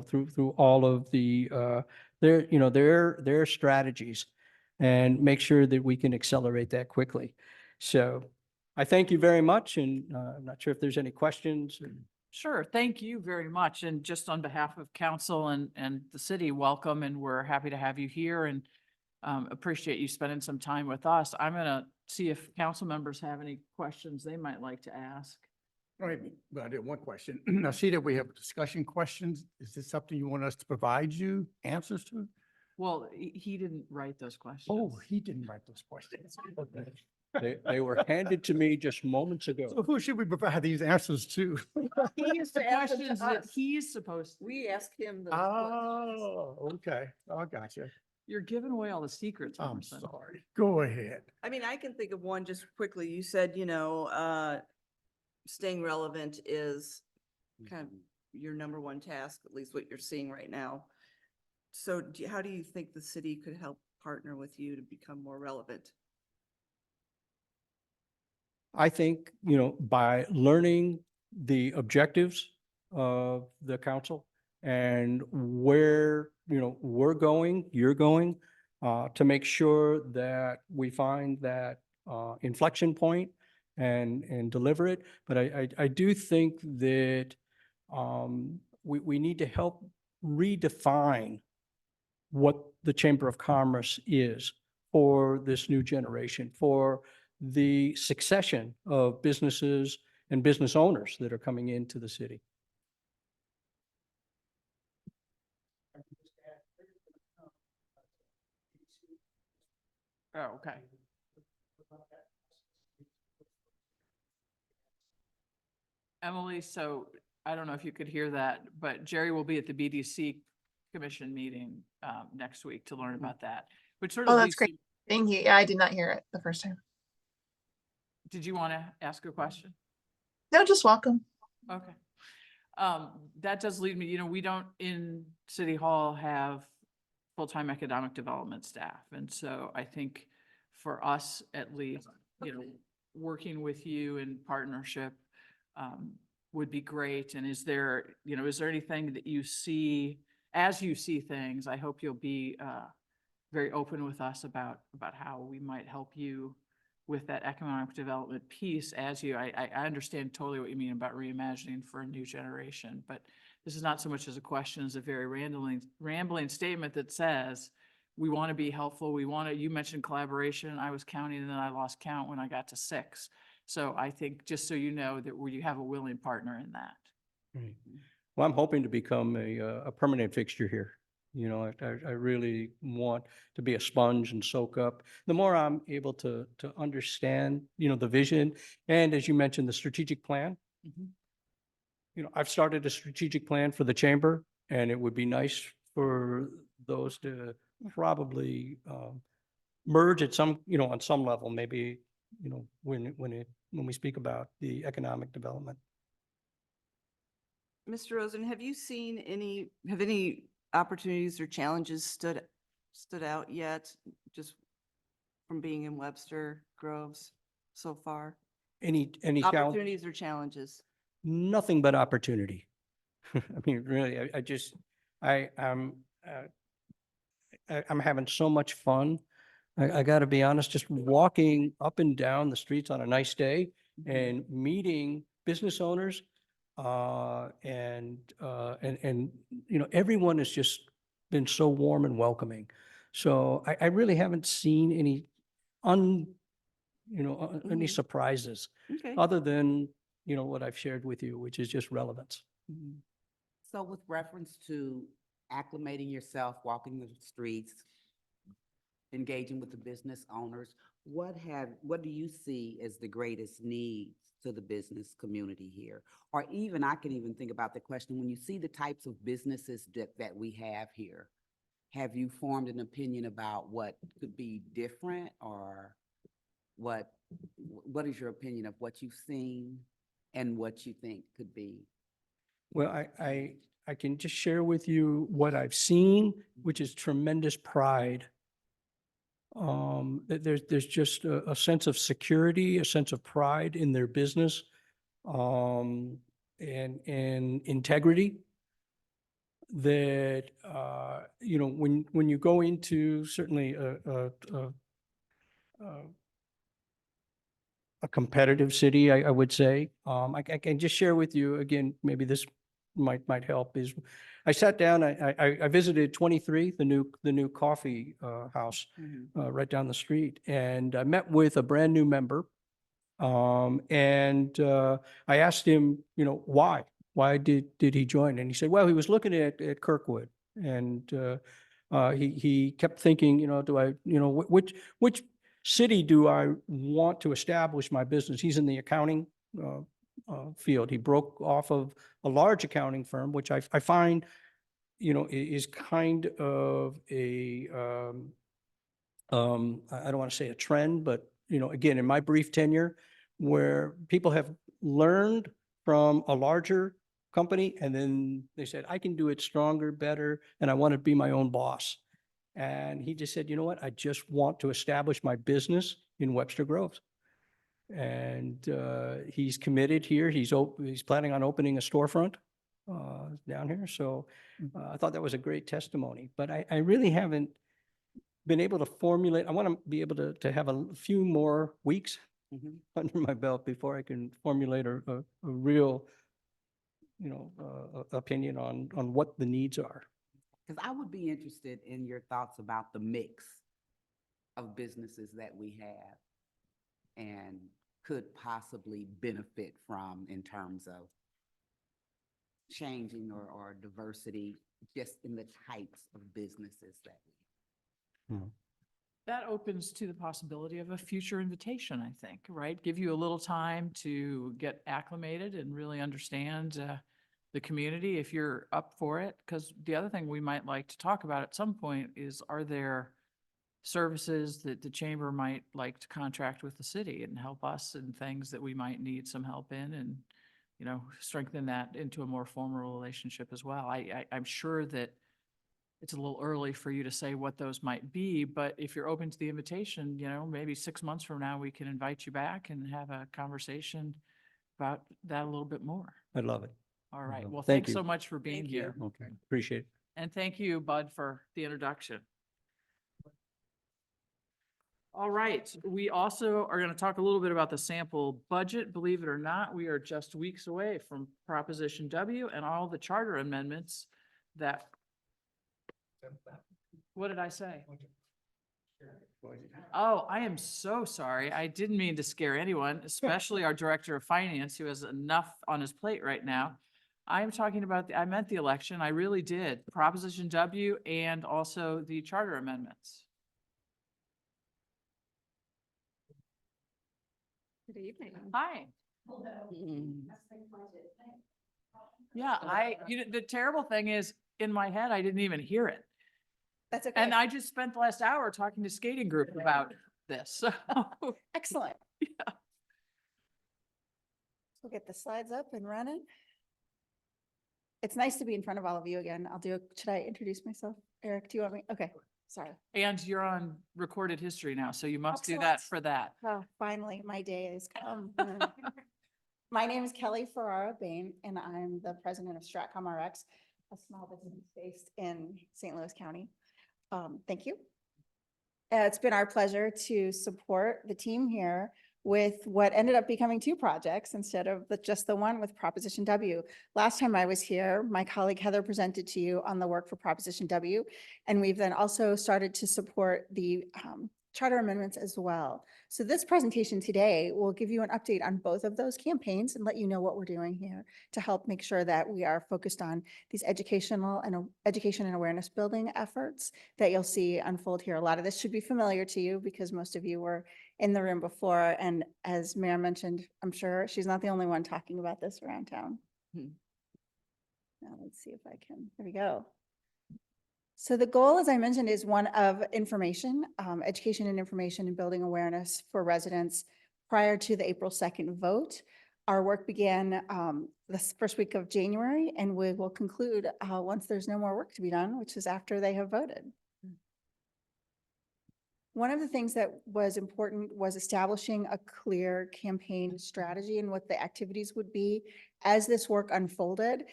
through all of the, their strategies, and make sure that we can accelerate that quickly. So I thank you very much, and I'm not sure if there's any questions. Sure. Thank you very much. And just on behalf of council and the city, welcome, and we're happy to have you here, and appreciate you spending some time with us. I'm going to see if council members have any questions they might like to ask. All right, but I did one question. I see that we have discussion questions. Is this something you want us to provide you answers to? Well, he didn't write those questions. Oh, he didn't write those questions. Okay. They were handed to me just moments So ago. who should we provide these answers to? He used to the ask them to questions that us. he's supposed to. We asked him the. Oh, okay. I got you. You're giving away all the secrets, I'm Emerson. sorry. Go ahead. I mean, I can think of one just quickly. You said, staying relevant is kind of your number one task, at least what you're seeing right now. So how do you think the city could help partner with you to become more relevant? I think, by learning the objectives of the council and where, we're going, you're going, to make sure that we find that inflection point and deliver it. But I do think that we need to help redefine what the Chamber of Commerce is for this new generation, for the succession of businesses and business owners that are coming into the city. Oh, okay. Emily, so I don't know if you could hear that, but Jerry will be at the BDC commission meeting next week to learn about that. Which sort of Oh, that's leads great. to- Thank you. Yeah, I did not hear it the first time. Did you want to ask a question? No, just welcome. Okay. That does lead me, we don't in City Hall have full-time economic development staff. And so I think for us at least, working with you in partnership would be great. And is there anything that you see, as you see things, I hope you'll be very open with us about how we might help you with that economic development piece I understand totally what you mean about reimagining for a new generation, but this is not so much as a question as a very rambling statement that says, we want to be helpful. You mentioned collaboration. I was counting and then I lost count when I got to 6. So I think just so you know that you have a willing partner in that. Right. Well, I'm hoping to become a permanent fixture here. I really want to be a sponge and soak up. The more I'm able to understand, the vision, and as you mentioned, the strategic plan. I've started a strategic plan for the chamber, and it would be nice for those to probably merge at some, on some level, maybe, when we speak about the economic development. Mr. Rosen, have any opportunities or challenges stood out yet, just from being in Webster Groves so far? Any challenge? Opportunities or challenges? Nothing but opportunity. I mean, really, I'm having so much fun. I got to be honest, just walking up and down the streets on a nice day and meeting business owners, and everyone has just been so warm and welcoming. So I really haven't seen any any surprises Okay. other than, what I've shared with you, which is just relevance. So with reference to acclimating yourself, walking the streets, engaging with the business owners, what do you see as the greatest needs to the business community here? Or even, I can even think about the question, when you see the types of businesses that we have here, have you formed an opinion about what could be different, or what is your opinion of what you've seen and what you think could be? Well, I can just share with you what I've seen, which is tremendous pride. There's just a sense of security, a sense of pride in their business, and integrity that, when you go into certainly a competitive city, I would say. I can just share with you again, maybe this might help, is I sat down, I visited 23, the new coffee house right down the street, and I met with a brand new member. And I asked him, why did he join? And he said, well, he was looking at Kirkwood, and he kept thinking, do I, which city do I want to establish my business? He's in the accounting field. He broke off of a large accounting firm, which I find, is kind of a, I don't want to say a trend, but, again, in my brief tenure, where people have learned from a larger company, and then they said, I can do it stronger, better, and I want to be my own boss. And he just said, you know what, I just want to establish my business in Webster Groves. And he's committed here. He's planning on opening a storefront down here. So I thought that was a great testimony. But I really haven't been able to formulate. I want to be able to have a few more weeks under my belt before I can formulate a real, opinion on what the needs are. Because I would be interested in your thoughts about the mix of businesses that we have and could possibly benefit from in terms of changing or diversity just in the types of businesses that we have. That opens to the possibility of a future invitation, I think, right? Give you a little time to get acclimated and really understand the community if you're up for it. Because the other thing we might like to talk about at some point is, are there services that the chamber might like to contract with the city and help us in things that we might need some help in, and, you know, strengthen that into a more formal relationship as well. I'm sure that it's a little early for you to say what those might be, but if you're open to the invitation, you know, maybe 6 months from now, we can invite you back and have a conversation about that a little bit more. I love it. All right. Well, Well, thank thanks so you. much for being here. Okay, appreciate it. And thank you, Bud, for the introduction. All right, we also are going to talk a little bit about the sample budget. Believe it or not, we are just weeks away from Proposition W and all the charter amendments that, what did I say? Oh, I am so sorry. I didn't mean to scare anyone, especially our Director of Finance, who has enough on his plate right now. I'm talking about, I meant the election. I really did. Proposition W and also the charter amendments. Good evening. Hi. Yeah, the terrible thing is, in my head, I didn't even hear it. That's okay. And I just spent the last hour talking to skating group about this. So, Excellent. yeah. We'll get the slides up and running. It's nice to be in front of all of you again. Should I introduce myself? Eric, do you want me? Okay, sorry. And you're on recorded history now, so you must do that Excellent. for that. Oh, finally, my day has come. My name is Kelly Ferrara Bain, and I'm the president of Stratcom RX, a small business based in St. Louis County. Thank you. It's been our pleasure to support the team here with what ended up becoming 2 projects instead of just the one with Proposition W. Last time I was here, my colleague Heather presented to you on the work for Proposition W, and we've then also started to support the charter amendments as well. So this presentation today will give you an update on both of those campaigns and let you know what we're doing here to help make sure that we are focused on these education and awareness building efforts that you'll see unfold here. A lot of this should be familiar to you because most of you were in the room before. And as Mayor mentioned, I'm sure she's not the only one talking about this around town. Now let's see if I can, there we go. So the goal, as I mentioned, is one of information, education and information and building awareness for residents prior to the April 2nd vote. Our work began this first week of January, and we will conclude once there's no more work to be done, which is after they have voted. One of the things that was important was establishing a clear campaign strategy and what the activities would be as this work unfolded.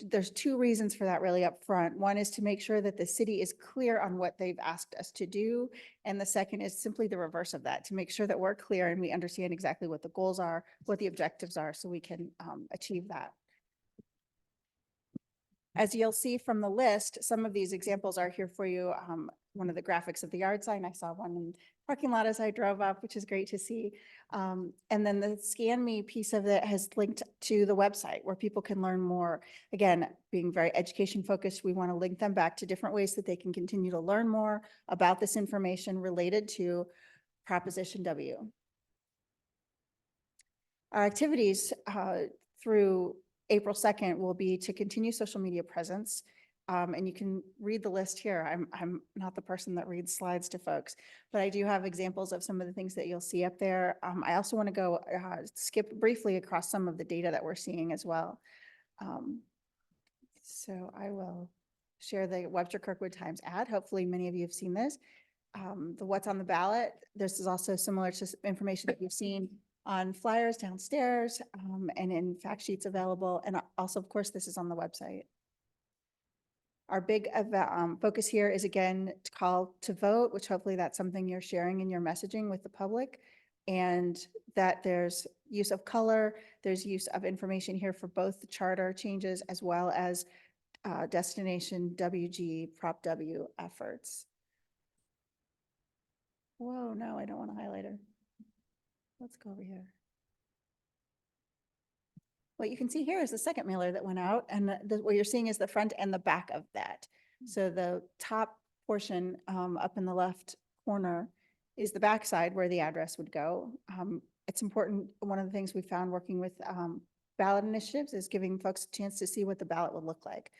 There's 2 reasons for that really up front. One is to make sure that the city is clear on what they've asked us to do. And the second is simply the reverse of that, to make sure that we're clear and we understand exactly what the goals are, what the objectives are, so we can achieve that. As you'll see from the list, some of these examples are here for you. One of the graphics of the yard sign, I saw one in the parking lot as I drove up, which is great to see. And then the Scan Me piece of it has linked to the website where people can learn more. Again, being very education focused, we want to link them back to different ways that they can continue to learn more about this information related to Proposition W. Our activities through April 2nd will be to continue social media presence. And you can read the list here. I'm not the person that reads slides to folks, but I do have examples of some of the things that you'll see up there. I also want to go skip briefly across some of the data that we're seeing as well. So I will share the Webster Kirkwood Times ad. Hopefully many of you have seen this. The what's on the ballot. This is also similar to information that you've seen on flyers downstairs and in fact sheets available. And also, of course, this is on the website. Our big focus here is, again, to call to vote, which hopefully that's something you're sharing in your messaging with the public, and that there's use of color, there's use of information here for both the charter changes as well as Destination WG Prop W efforts. Whoa, no, I don't want a highlighter. Let's go over here. What you can see here is the second mailer that went out, and what you're seeing is the front and the back of that. So the top portion up in the left corner is the back side where the address would go. It's important. One of the things we found working with ballot initiatives is giving folks a chance to see what the ballot would look like.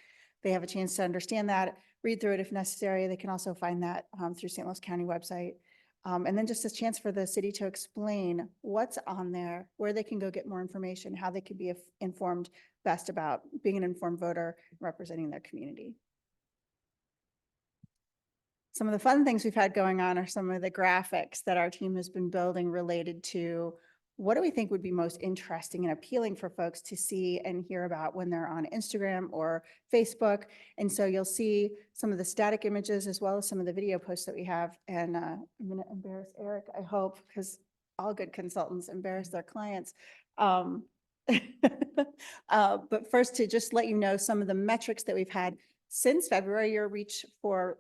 They have a chance to understand that, read through it if necessary. They can also find that through St. Louis County website. And then just a chance for the city to explain what's on there, where they can go get more information, how they can be informed best about being an informed voter, representing their community. Some of the fun things we've had going on are some of the graphics that our team has been building related to what do we think would be most interesting and appealing for folks to see and hear about when they're on Instagram or Facebook. And so you'll see some of the static images as well as some of the video posts that we have. And I'm going to embarrass Eric, I hope, because all good consultants embarrass their clients. But first, to just let you know some of the metrics that we've had since February, your reach for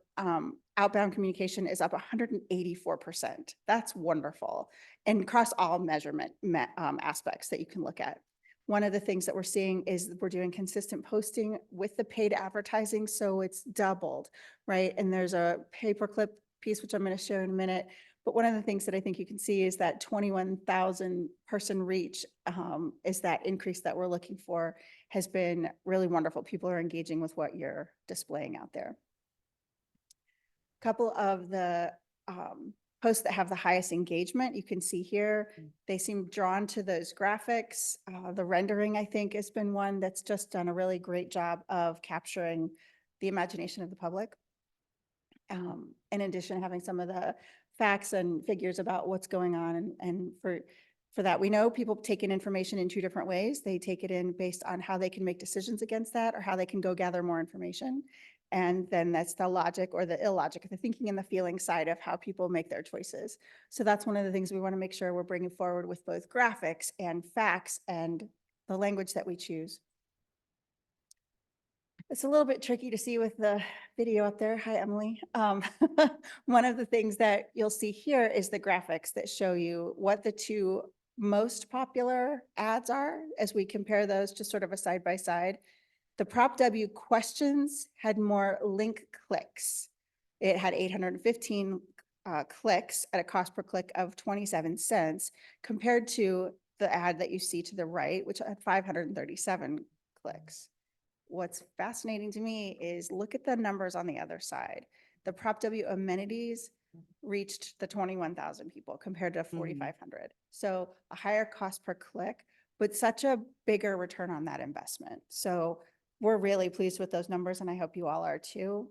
outbound communication is up 184%. That's wonderful. And across all measurement aspects that you can look at. One of the things that we're seeing is we're doing consistent posting with the paid advertising. So it's doubled, right? And there's a paperclip piece, which I'm going to show in a minute. But one of the things that I think you can see is that 21,000 person reach is that increase that we're looking for, has been really wonderful. People are engaging with what you're displaying out there. A couple of the posts that have the highest engagement, you can see here, they seem drawn to those graphics. The rendering, I think, has been one that's just done a really great job of capturing the imagination of the public. In addition, having some of the facts and figures about what's going on. And for that, we know people take in information in two different ways. They take it in based on how they can make decisions against that or how they can go gather more information. And then that's the logic or the illogic, the thinking and the feeling side of how people make their choices. So that's one of the things we want to make sure we're bringing forward with both graphics and facts and the language that we choose. It's a little bit tricky to see with the video up there. Hi, Emily. One of the things that you'll see here is the graphics that show you what the two most popular ads are as we compare those to sort of a side by side. The Prop W questions had more link clicks. It had 815 clicks at a cost per click of 27 cents compared to the ad that you see to the right, which had 537 clicks. What's fascinating to me is look at the numbers on the other side. The Prop W amenities reached the 21,000 people compared to 4,500. So a higher cost per click, but such a bigger return on that investment. So we're really pleased with those numbers, and I hope you all are too.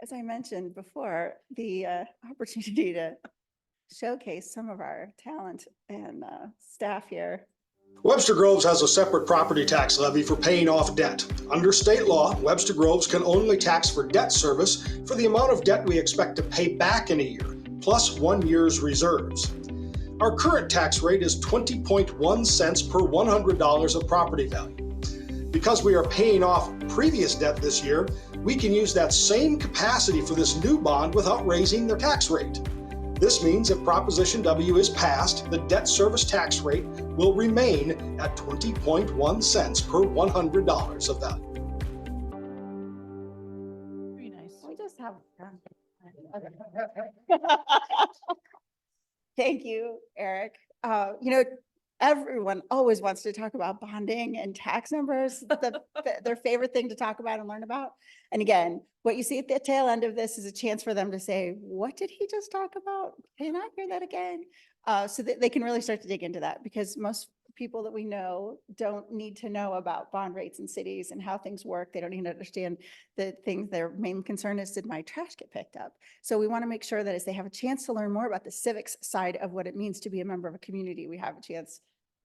As I mentioned before, the opportunity to showcase some of our talent and staff here. Webster Groves has a separate property tax levy for paying off debt. Under state law, Webster Groves can only tax for debt service for the amount of debt we expect to pay back in a year, plus 1 year's reserves. Our current tax rate is 20.1 cents per $100 of property value. Because we are paying off previous debt this year, we can use that same capacity for this new bond without raising the tax rate. This means if Proposition W is passed, the debt service tax rate will remain at 20.1 cents per $100 of value. Very nice. We just have. Thank you, Eric. Everyone always wants to talk about bonding and tax numbers, their favorite thing to talk about and learn about. And again, what you see at the tail end of this is a chance for them to say, what did he just talk about? Can I hear that again? So that they can really start to dig into that, because most people that we know don't need to know about bond rates in cities and how things work. They don't even understand the things. Their main concern is, did my trash get picked up? So we want to make sure that as they have a chance to learn more about the civics side of what it means to be a member of a community, we have a chance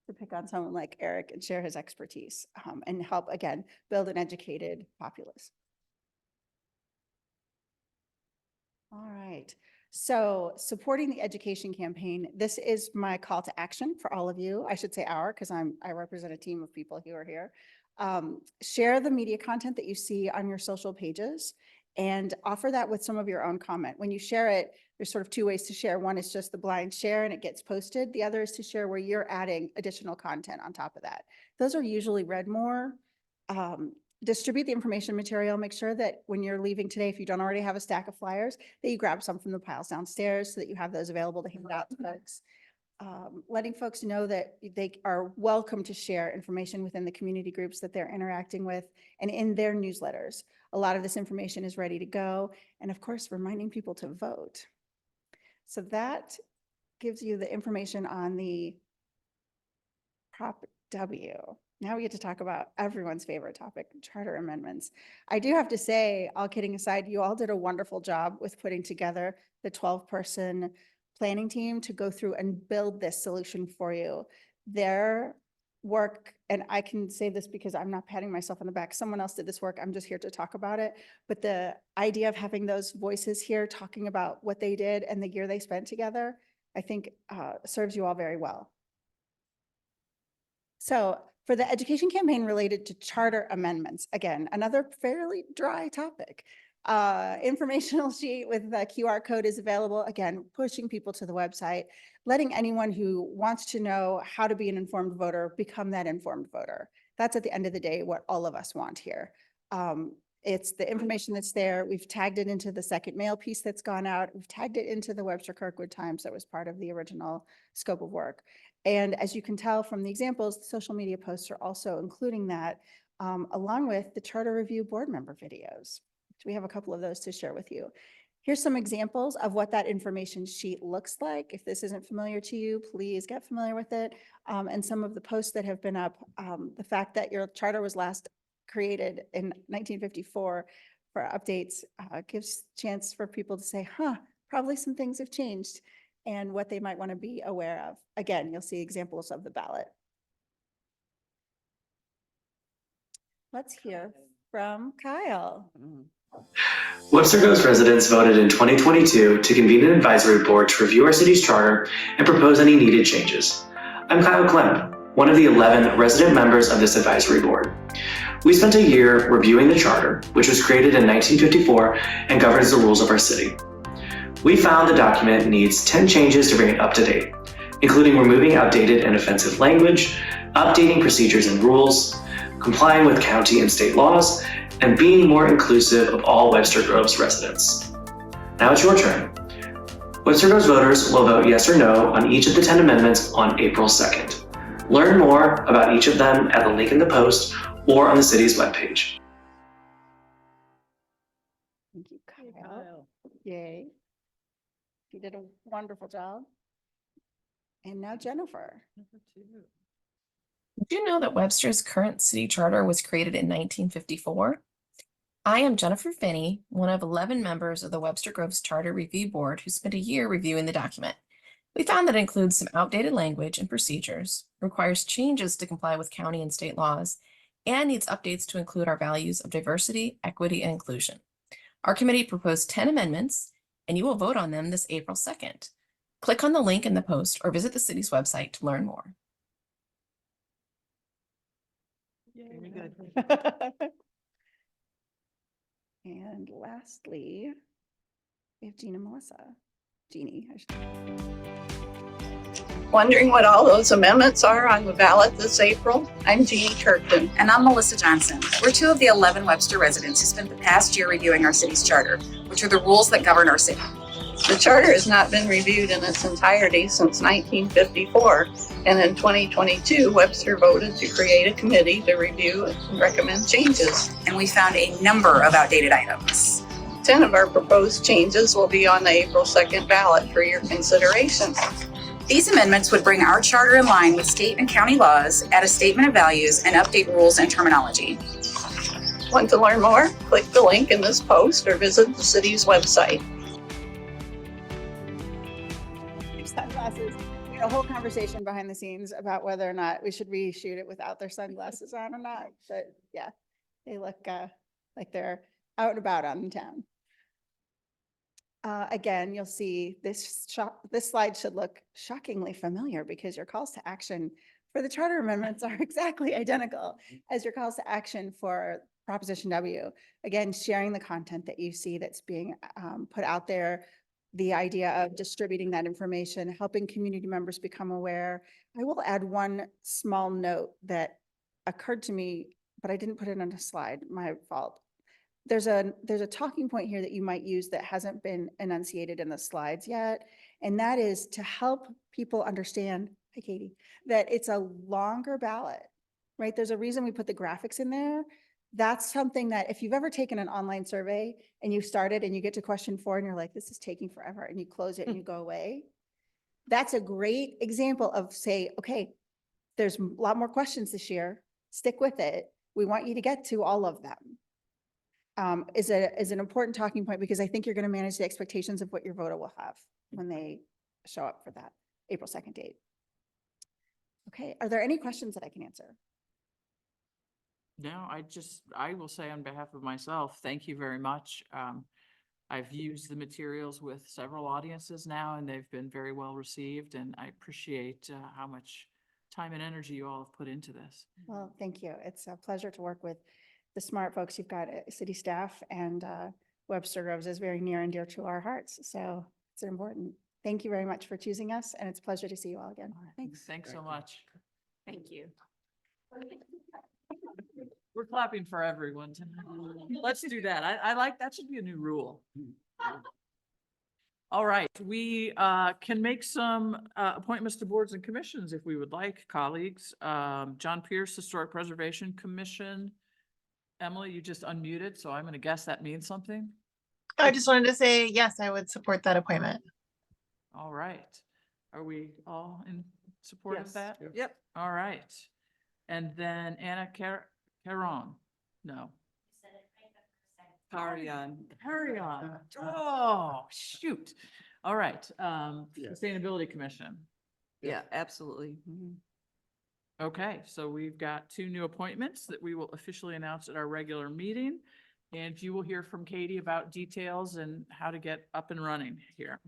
to pick on someone like Eric and share his expertise and help, again, build an educated populace. All right. So supporting the education campaign, this is my call to action for all of you. I should say our, because I represent a team of people who are here. Share the media content that you see on your social pages and offer that with some of your own comment. When you share it, there's sort of two ways to share. One is just the blind share and it gets posted. The other is to share where you're adding additional content on top of that. Those are usually read more. distribute the information material. Make sure that when you're leaving today, if you don't already have a stack of flyers, that you grab some from the piles downstairs so that you have those available to hand out to folks. Letting folks know that they are welcome to share information within the community groups that they're interacting with and in their newsletters. A lot of this information is ready to go. And of course, reminding people to vote. So that gives you the information on the Prop W. Now we get to talk about everyone's favorite topic, charter amendments. I do have to say, all kidding aside, you all did a wonderful job with putting together the 12-person planning team to go through and build this solution for you. Their work, and I can say this because I'm not patting myself on the back, someone else did this work, I'm just here to talk about it. But the idea of having those voices here talking about what they did and the year they spent together, I think serves you all very well. So for the education campaign related to charter amendments, again, another fairly dry topic. Informational sheet with the QR code is available, again, pushing people to the website, letting anyone who wants to know how to be an informed voter become that informed voter. That's at the end of the day what all of us want here. It's the information that's there. We've tagged it into the second mail piece that's gone out. We've tagged it into the Webster Kirkwood Times that was part of the original scope of work. And as you can tell from the examples, the social media posts are also including that, along with the charter review board member videos. We have a couple of those to share with you. Here's some examples of what that information sheet looks like. If this isn't familiar to you, please get familiar with it. And some of the posts that have been up, the fact that your charter was last created in 1954 for updates gives chance for people to say, probably some things have changed and what they might want to be aware of. Again, you'll see examples of the ballot. Let's hear from Kyle. Webster Groves residents voted in 2022 to convene an advisory board to review our city's charter and propose any needed changes. I'm Kyle Clem, one of the 11 resident members of this advisory board. We spent a year reviewing the charter, which was created in 1954 and governs the rules of our city. We found the document needs 10 changes to bring it up to date, including removing outdated and offensive language, updating procedures and rules, complying with county and state laws, and being more inclusive of all Webster Groves residents. Now it's your turn. Webster Groves voters will vote yes or no on each of the 10 amendments on April 2nd. Learn more about each of them at the link in the post or on the city's webpage. Thank you, Kyle. Yay. You did a wonderful job. And now Jennifer. Did you know that Webster's current city charter was created in 1954? I am Jennifer Finney, one of 11 members of the Webster Groves Charter Review Board who spent a year reviewing the document. We found that it includes some outdated language and procedures, requires changes to comply with county and state laws, and needs updates to include our values of diversity, equity, and inclusion. Our committee proposed 10 amendments, and you will vote on them this April 2nd. Click on the link in the post or visit the city's website to learn more. Very good. And lastly, we have Jeannie, I should say. Wondering what all those amendments are on the ballot this April? I'm Jeannie Kirkton. And I'm Melissa Johnson. We're two of the 11 Webster residents who spent the past year reviewing our city's charter, which are the rules that govern our city. The charter has not been reviewed in its entirety since 1954, and in 2022, Webster voted to create a committee to review and recommend changes. And we found a number of outdated items. 10 of our proposed changes will be on the April 2nd ballot for your consideration. These amendments would bring our charter in line with state and county laws, add a statement of values, and update rules and terminology. Want to learn more? Click the link in this post or visit the city's website. Sunglasses. We had a whole conversation behind the scenes about whether or not we should reshoot it without their sunglasses on or not. But yeah, they look like they're out and about on the town. Again, you'll see this slide should look shockingly familiar because your calls to action for the charter amendments are exactly identical as your calls to action for Proposition W. Again, sharing the content that you see that's being put out there, the idea of distributing that information, helping community members become aware. I will add one small note that occurred to me but I didn't put it on a slide, my fault. There's a talking point here that you might use that hasn't been enunciated in the slides yet. And that is to help people understand, hi Katie, that it's a longer ballot, right? There's a reason we put the graphics in there. That's something that if you've ever taken an online survey and you started and you get to question 4 and you're like, this is taking forever, and you close it and you go away. That's a great example of say, okay, there's a lot more questions this year. Stick with it. We want you to get to all of them. Is an important talking point because I think you're going to manage the expectations of what your voter will have when they show up for that April 2nd date. Okay, are there any questions that I can answer? No, I will say on behalf of myself, thank you very much. I've used the materials with several audiences now and they've been very well received, and I appreciate how much time and energy you all have put into this. Well, thank you. It's a pleasure to work with the smart folks. You've got city staff, and Webster Groves is very near and dear to our hearts. So it's important. Thank you very much for choosing us, and it's a pleasure to see you all again. Thanks. Thanks so much. Thank you. We're clapping for everyone tonight. Let's do that. I like, that should be a new rule. All right, we can make some appointments to boards and commissions if we would like, colleagues. John Pierce, Historic Preservation Commission. Emily, you just unmuted, so I'm going to guess that means something. I just wanted to say, yes, I would support that appointment. All right. Are we all in support of Yes. that? Yep. All right. And then Anna Caron. No. Carry on. Carry on. Oh, shoot. All right. Sustainability Commission. Yeah, absolutely. Mhm. Okay, so we've got 2 new appointments that we will officially announce at our regular meeting. And you will hear from Katie about details and how to get up and running here.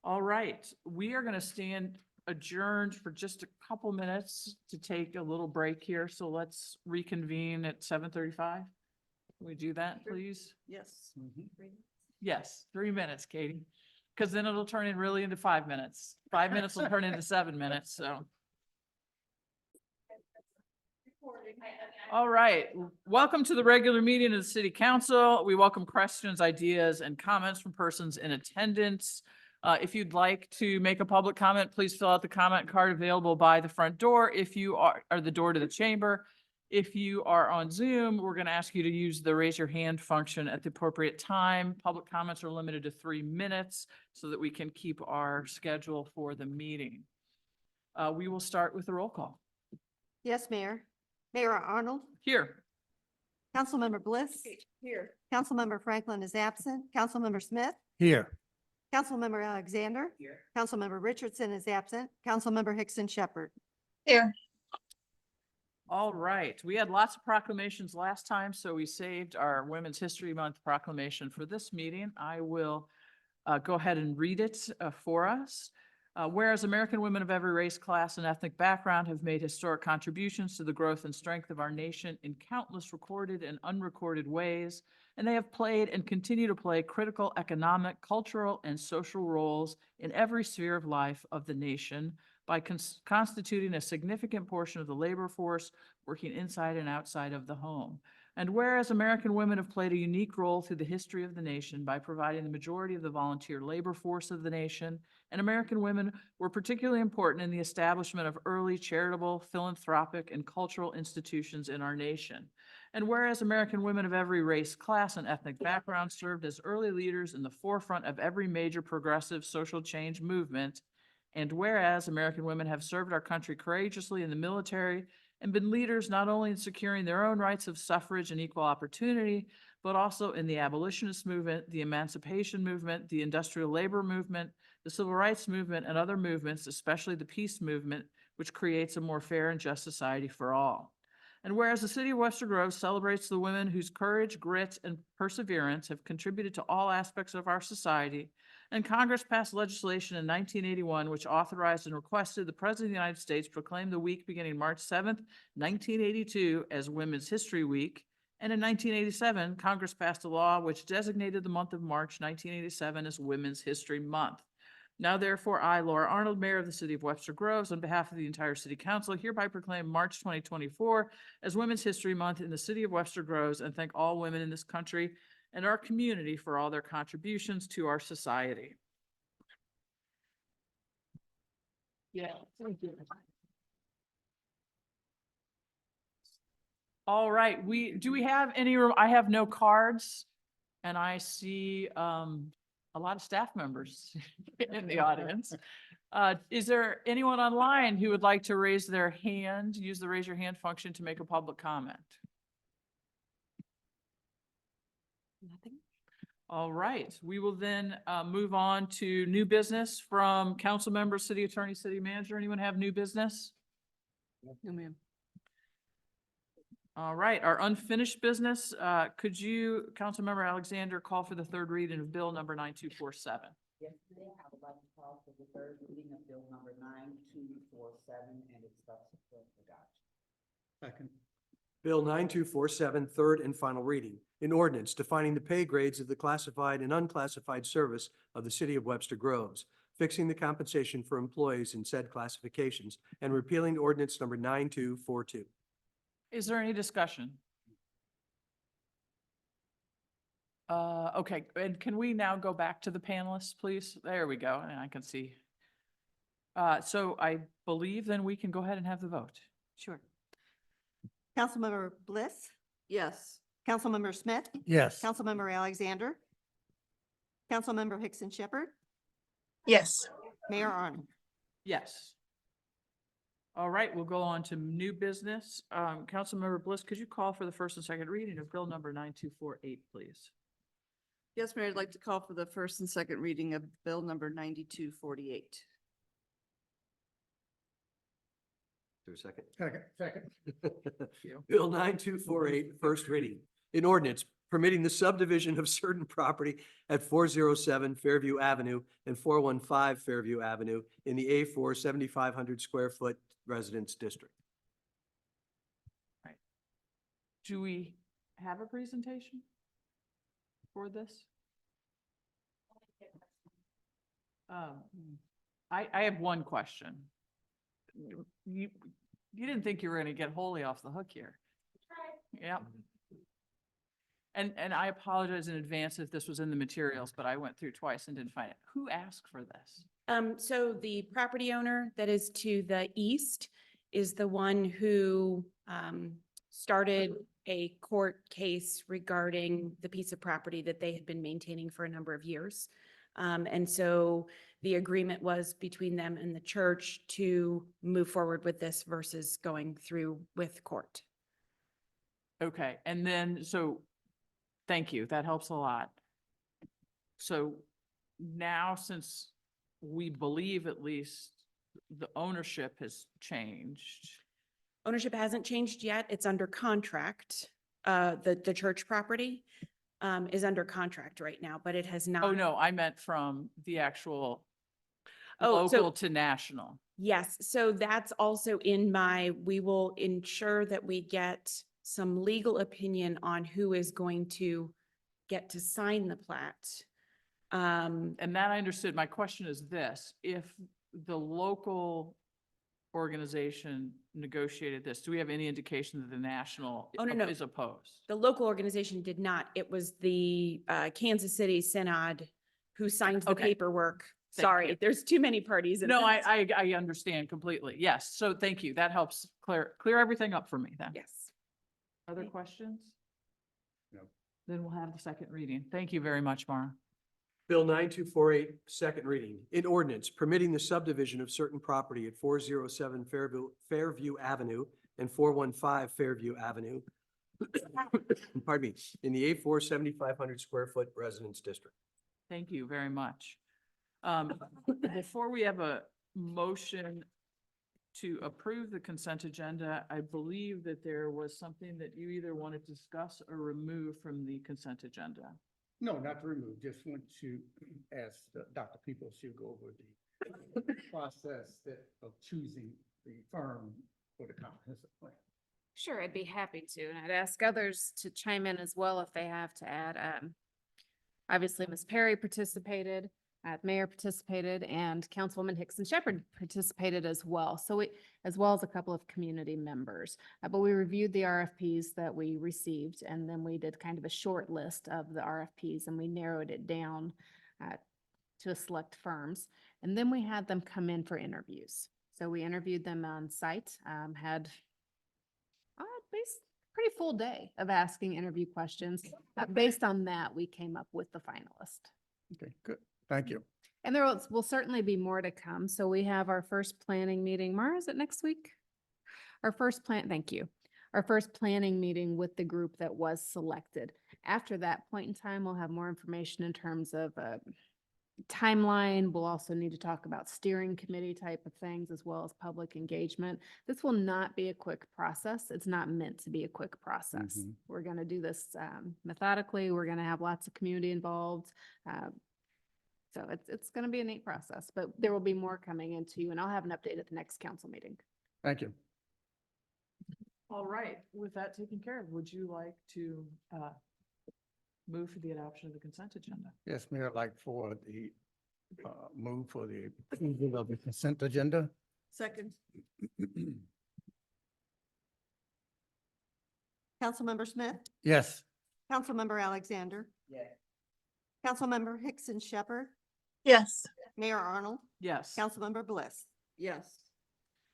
All right, we are going to stand adjourned for just a couple minutes to take a little break here. So let's reconvene at 7:35. Can we do that, please? Yes. Yes, 3 minutes, Katie, because then it'll turn in really into 5 minutes. 5 minutes will turn into 7 minutes, so. All right, welcome to the regular meeting of the City Council. We welcome questions, ideas, and comments from persons in attendance. If you'd like to make a public comment, please fill out the comment card available by the front door. If you are the door to the chamber. If you are on Zoom, we're going to ask you to use the raise your hand function at the appropriate time. Public comments are limited to 3 minutes so that we can keep our schedule for the meeting. We will start with the roll call. Yes, Mayor. Mayor Arnold, Here. Councilmember Bliss, Here. Councilmember Franklin is absent, Councilmember Smith, Here. Councilmember Alexander, Councilmember Richardson is absent, Councilmember Hickson Shepherd. Here. All right, we had lots of proclamations last time, so we saved our Women's History Month proclamation for this meeting. I will go ahead and read it for us. Whereas American women of every race, class, and ethnic background have made historic contributions to the growth and strength of our nation in countless recorded and unrecorded ways, and they have played and continue to play critical economic, cultural, and social roles in every sphere of life of the nation by constituting a significant portion of the labor force working inside and outside of the home. And whereas American women have played a unique role through the history of the nation by providing the majority of the volunteer labor force of the nation, and American women were particularly important in the establishment of early charitable, philanthropic, and cultural institutions in our nation. And whereas American women of every race, class, and ethnic background served as early leaders in the forefront of every major progressive social change movement, and whereas American women have served our country courageously in the military and been leaders not only in securing their own rights of suffrage and equal opportunity, but also in the abolitionist movement, the emancipation movement, the industrial labor movement, the civil rights movement, and other movements, especially the peace movement, which creates a more fair and just society for all. And whereas the city of Webster Groves celebrates the women whose courage, grit, and perseverance have contributed to all aspects of our society, and Congress passed legislation in 1981 which authorized and requested the President of the United States proclaim the week beginning March 7th, 1982 as Women's History Week. And in 1987, Congress passed a law which designated the month of March 1987 as Women's History Month. Now therefore, I, Laura Arnold, Mayor of the City of Webster Groves, on behalf of the entire City Council, hereby proclaim March 2024 as Women's History Month in the City of Webster Groves and thank all women in this country and our community for all their contributions to our society. Yeah, thank you. All right, do we have any, I have no cards and I see a lot of staff members in the audience. Is there anyone online who would like to raise their hand, use the raise your hand function to make a public comment? Nothing. All right, we will then move on to new business from council members, city attorney, city manager. Anyone have new business? No, ma'am. All right, our unfinished business, could you, Councilmember Alexander, call for the third reading of Bill number 9247? Yesterday, I would like to call for the third reading of Bill number 9247 and its subsequent adoption. Second. Bill 9247, third and final reading. An ordinance defining the pay grades of the classified and unclassified service of the City of Webster Groves, fixing the compensation for employees in said classifications, and repealing ordinance number 9242. Is there any discussion? Okay, and can we now go back to the panelists, please? There we go, and I can see. So I believe then we can go ahead and have the vote. Sure. Councilmember Bliss, Yes. Councilmember Smith, Yes. Councilmember Alexander, Councilmember Hickson Shepherd, Yes. Mayor Arnold. Yes. All right, we'll go on to new business. Councilmember Bliss, could you call for the first and second reading of Bill number 9248, please? Yes, Mayor, I'd like to call for the first and second reading of Bill number 9248. There a second? Second. Bill 9248, first reading. An ordinance permitting the subdivision of certain property at 407 Fairview Avenue and 415 Fairview Avenue in the A4 7,500 square foot residence district. Do we have a presentation for this? I have one question. You didn't think you were gonna get wholly off the hook here. Yeah. And I apologize in advance if this was in the materials, but I went through twice and didn't find it. Who asked for this? So the property owner that is to the east is the one who started a court case regarding the piece of property that they had been maintaining for a number of years. And so the agreement was between them and the church to move forward with this versus going through with court. Okay, and then, so, thank you, that helps a lot. So now, since we believe at least the ownership has changed. Ownership hasn't changed yet. It's under contract. The church property is under contract right now, but it has not. Oh, no, I meant from the actual Oh, so- local to national. Yes, so that's also in we will ensure that we get some legal opinion on who is going to get to sign the plat. And that I understood. My question is this: if the local organization negotiated this, do we have any indication that the national Oh, no. is opposed? The local organization did not. It was the Kansas City Synod who signed the Okay. paperwork. Thank Sorry, you. there's too many parties. in No, this. I understand completely. Yes, so thank you. That helps clear everything up for me then. Yes. Other questions? No. Then we'll have the second reading. Thank you very much, Mara. Bill 9248, second reading. An ordinance permitting the subdivision of certain property at 407 Fairview Avenue and 415 Fairview Avenue, pardon me, in the A4 7,500 square foot residence district. Thank you very much. Before we have a motion to approve the consent agenda, I believe that there was something that you either want to discuss or remove from the consent agenda. No, not to remove, just want to ask Dr. Peoples to go over the process of choosing the firm for the comprehensive plan. Sure, I'd be happy to, and I'd ask others to chime in as well if they have to add. Obviously, Ms. Perry participated. Mayor participated and Councilwoman Hickson Shepherd participated as well. So we, as well as a couple of community members. But we reviewed the RFPs that we received, and then we did kind of a short list of the RFPs, and we narrowed it down to select firms. And then we had them come in for interviews. So we interviewed them on site, had pretty full day of asking interview questions. Based on that, we came up with the finalist. Okay, good. Thank you. And there will certainly be more to come. So we have our first planning meeting. Mara, is it next week? Thank you. Our first planning meeting with the group that was selected. After that point in time, we'll have more information in terms of timeline. We'll also need to talk about steering committee type of things as well as public engagement. This will not be a quick process. It's not meant to be a quick process. We're going to do this methodically. We're going to have lots of community involved. So it's going to be a neat process, but there will be more coming into you, and I'll have an update at the next council meeting. Thank you. All right, with that taken care of, would you like to move for the adoption of the consent agenda? Yes, Mayor, I'd like for the move for the approval of the consent agenda. Second. Councilmember Smith, Yes. Councilmember Alexander. Yes. Councilmember Hickson Shepherd, Yes. Mayor Arnold, Yes. Councilmember Bliss. Yes.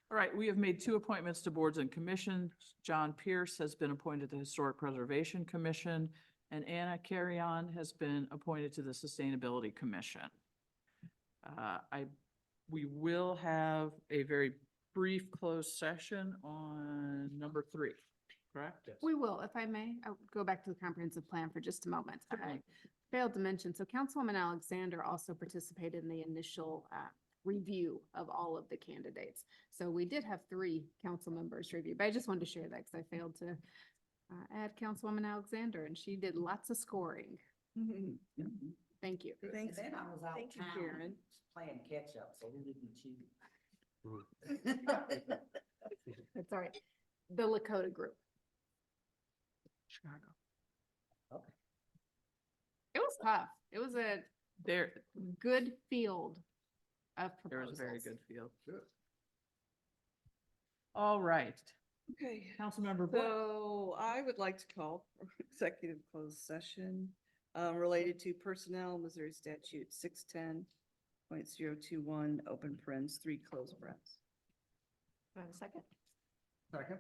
All right, we have made 2 appointments to boards and commissions. John Pierce has been appointed to the Historic Preservation Commission, and Anna Carrion has been appointed to the Sustainability Commission. We will have a very brief closed session on number 3, correct? We will, if I may, I'll go back to the comprehensive plan for just a moment. I failed to mention, so Councilwoman Alexander also participated in the initial review of all of the candidates. So we did have 3 council members review, but I just wanted to share that because I failed to add Councilwoman Alexander, and she did lots of scoring. Thank you. Thanks. And then I was out Thank you, town Karen. playing catch up, so we didn't choose. That's all right. The Lakota group. Chicago. Okay. It was tough. It was a good field of There was proposals. a very good field. All right. Okay. Councilmember Bliss. So I would like to call for executive closed session related to personnel, Missouri statute 610.021, open parens, 3 closed parens. Do I have a second? Second.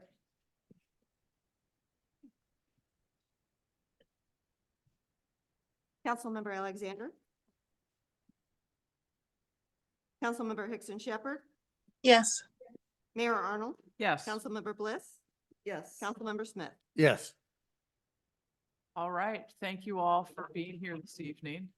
Councilmember Alexander. Councilmember Hickson Shepherd, Yes. Mayor Arnold, Yes. Councilmember Bliss, Yes. Councilmember Smith. Yes. All right. Thank you all for being here this evening.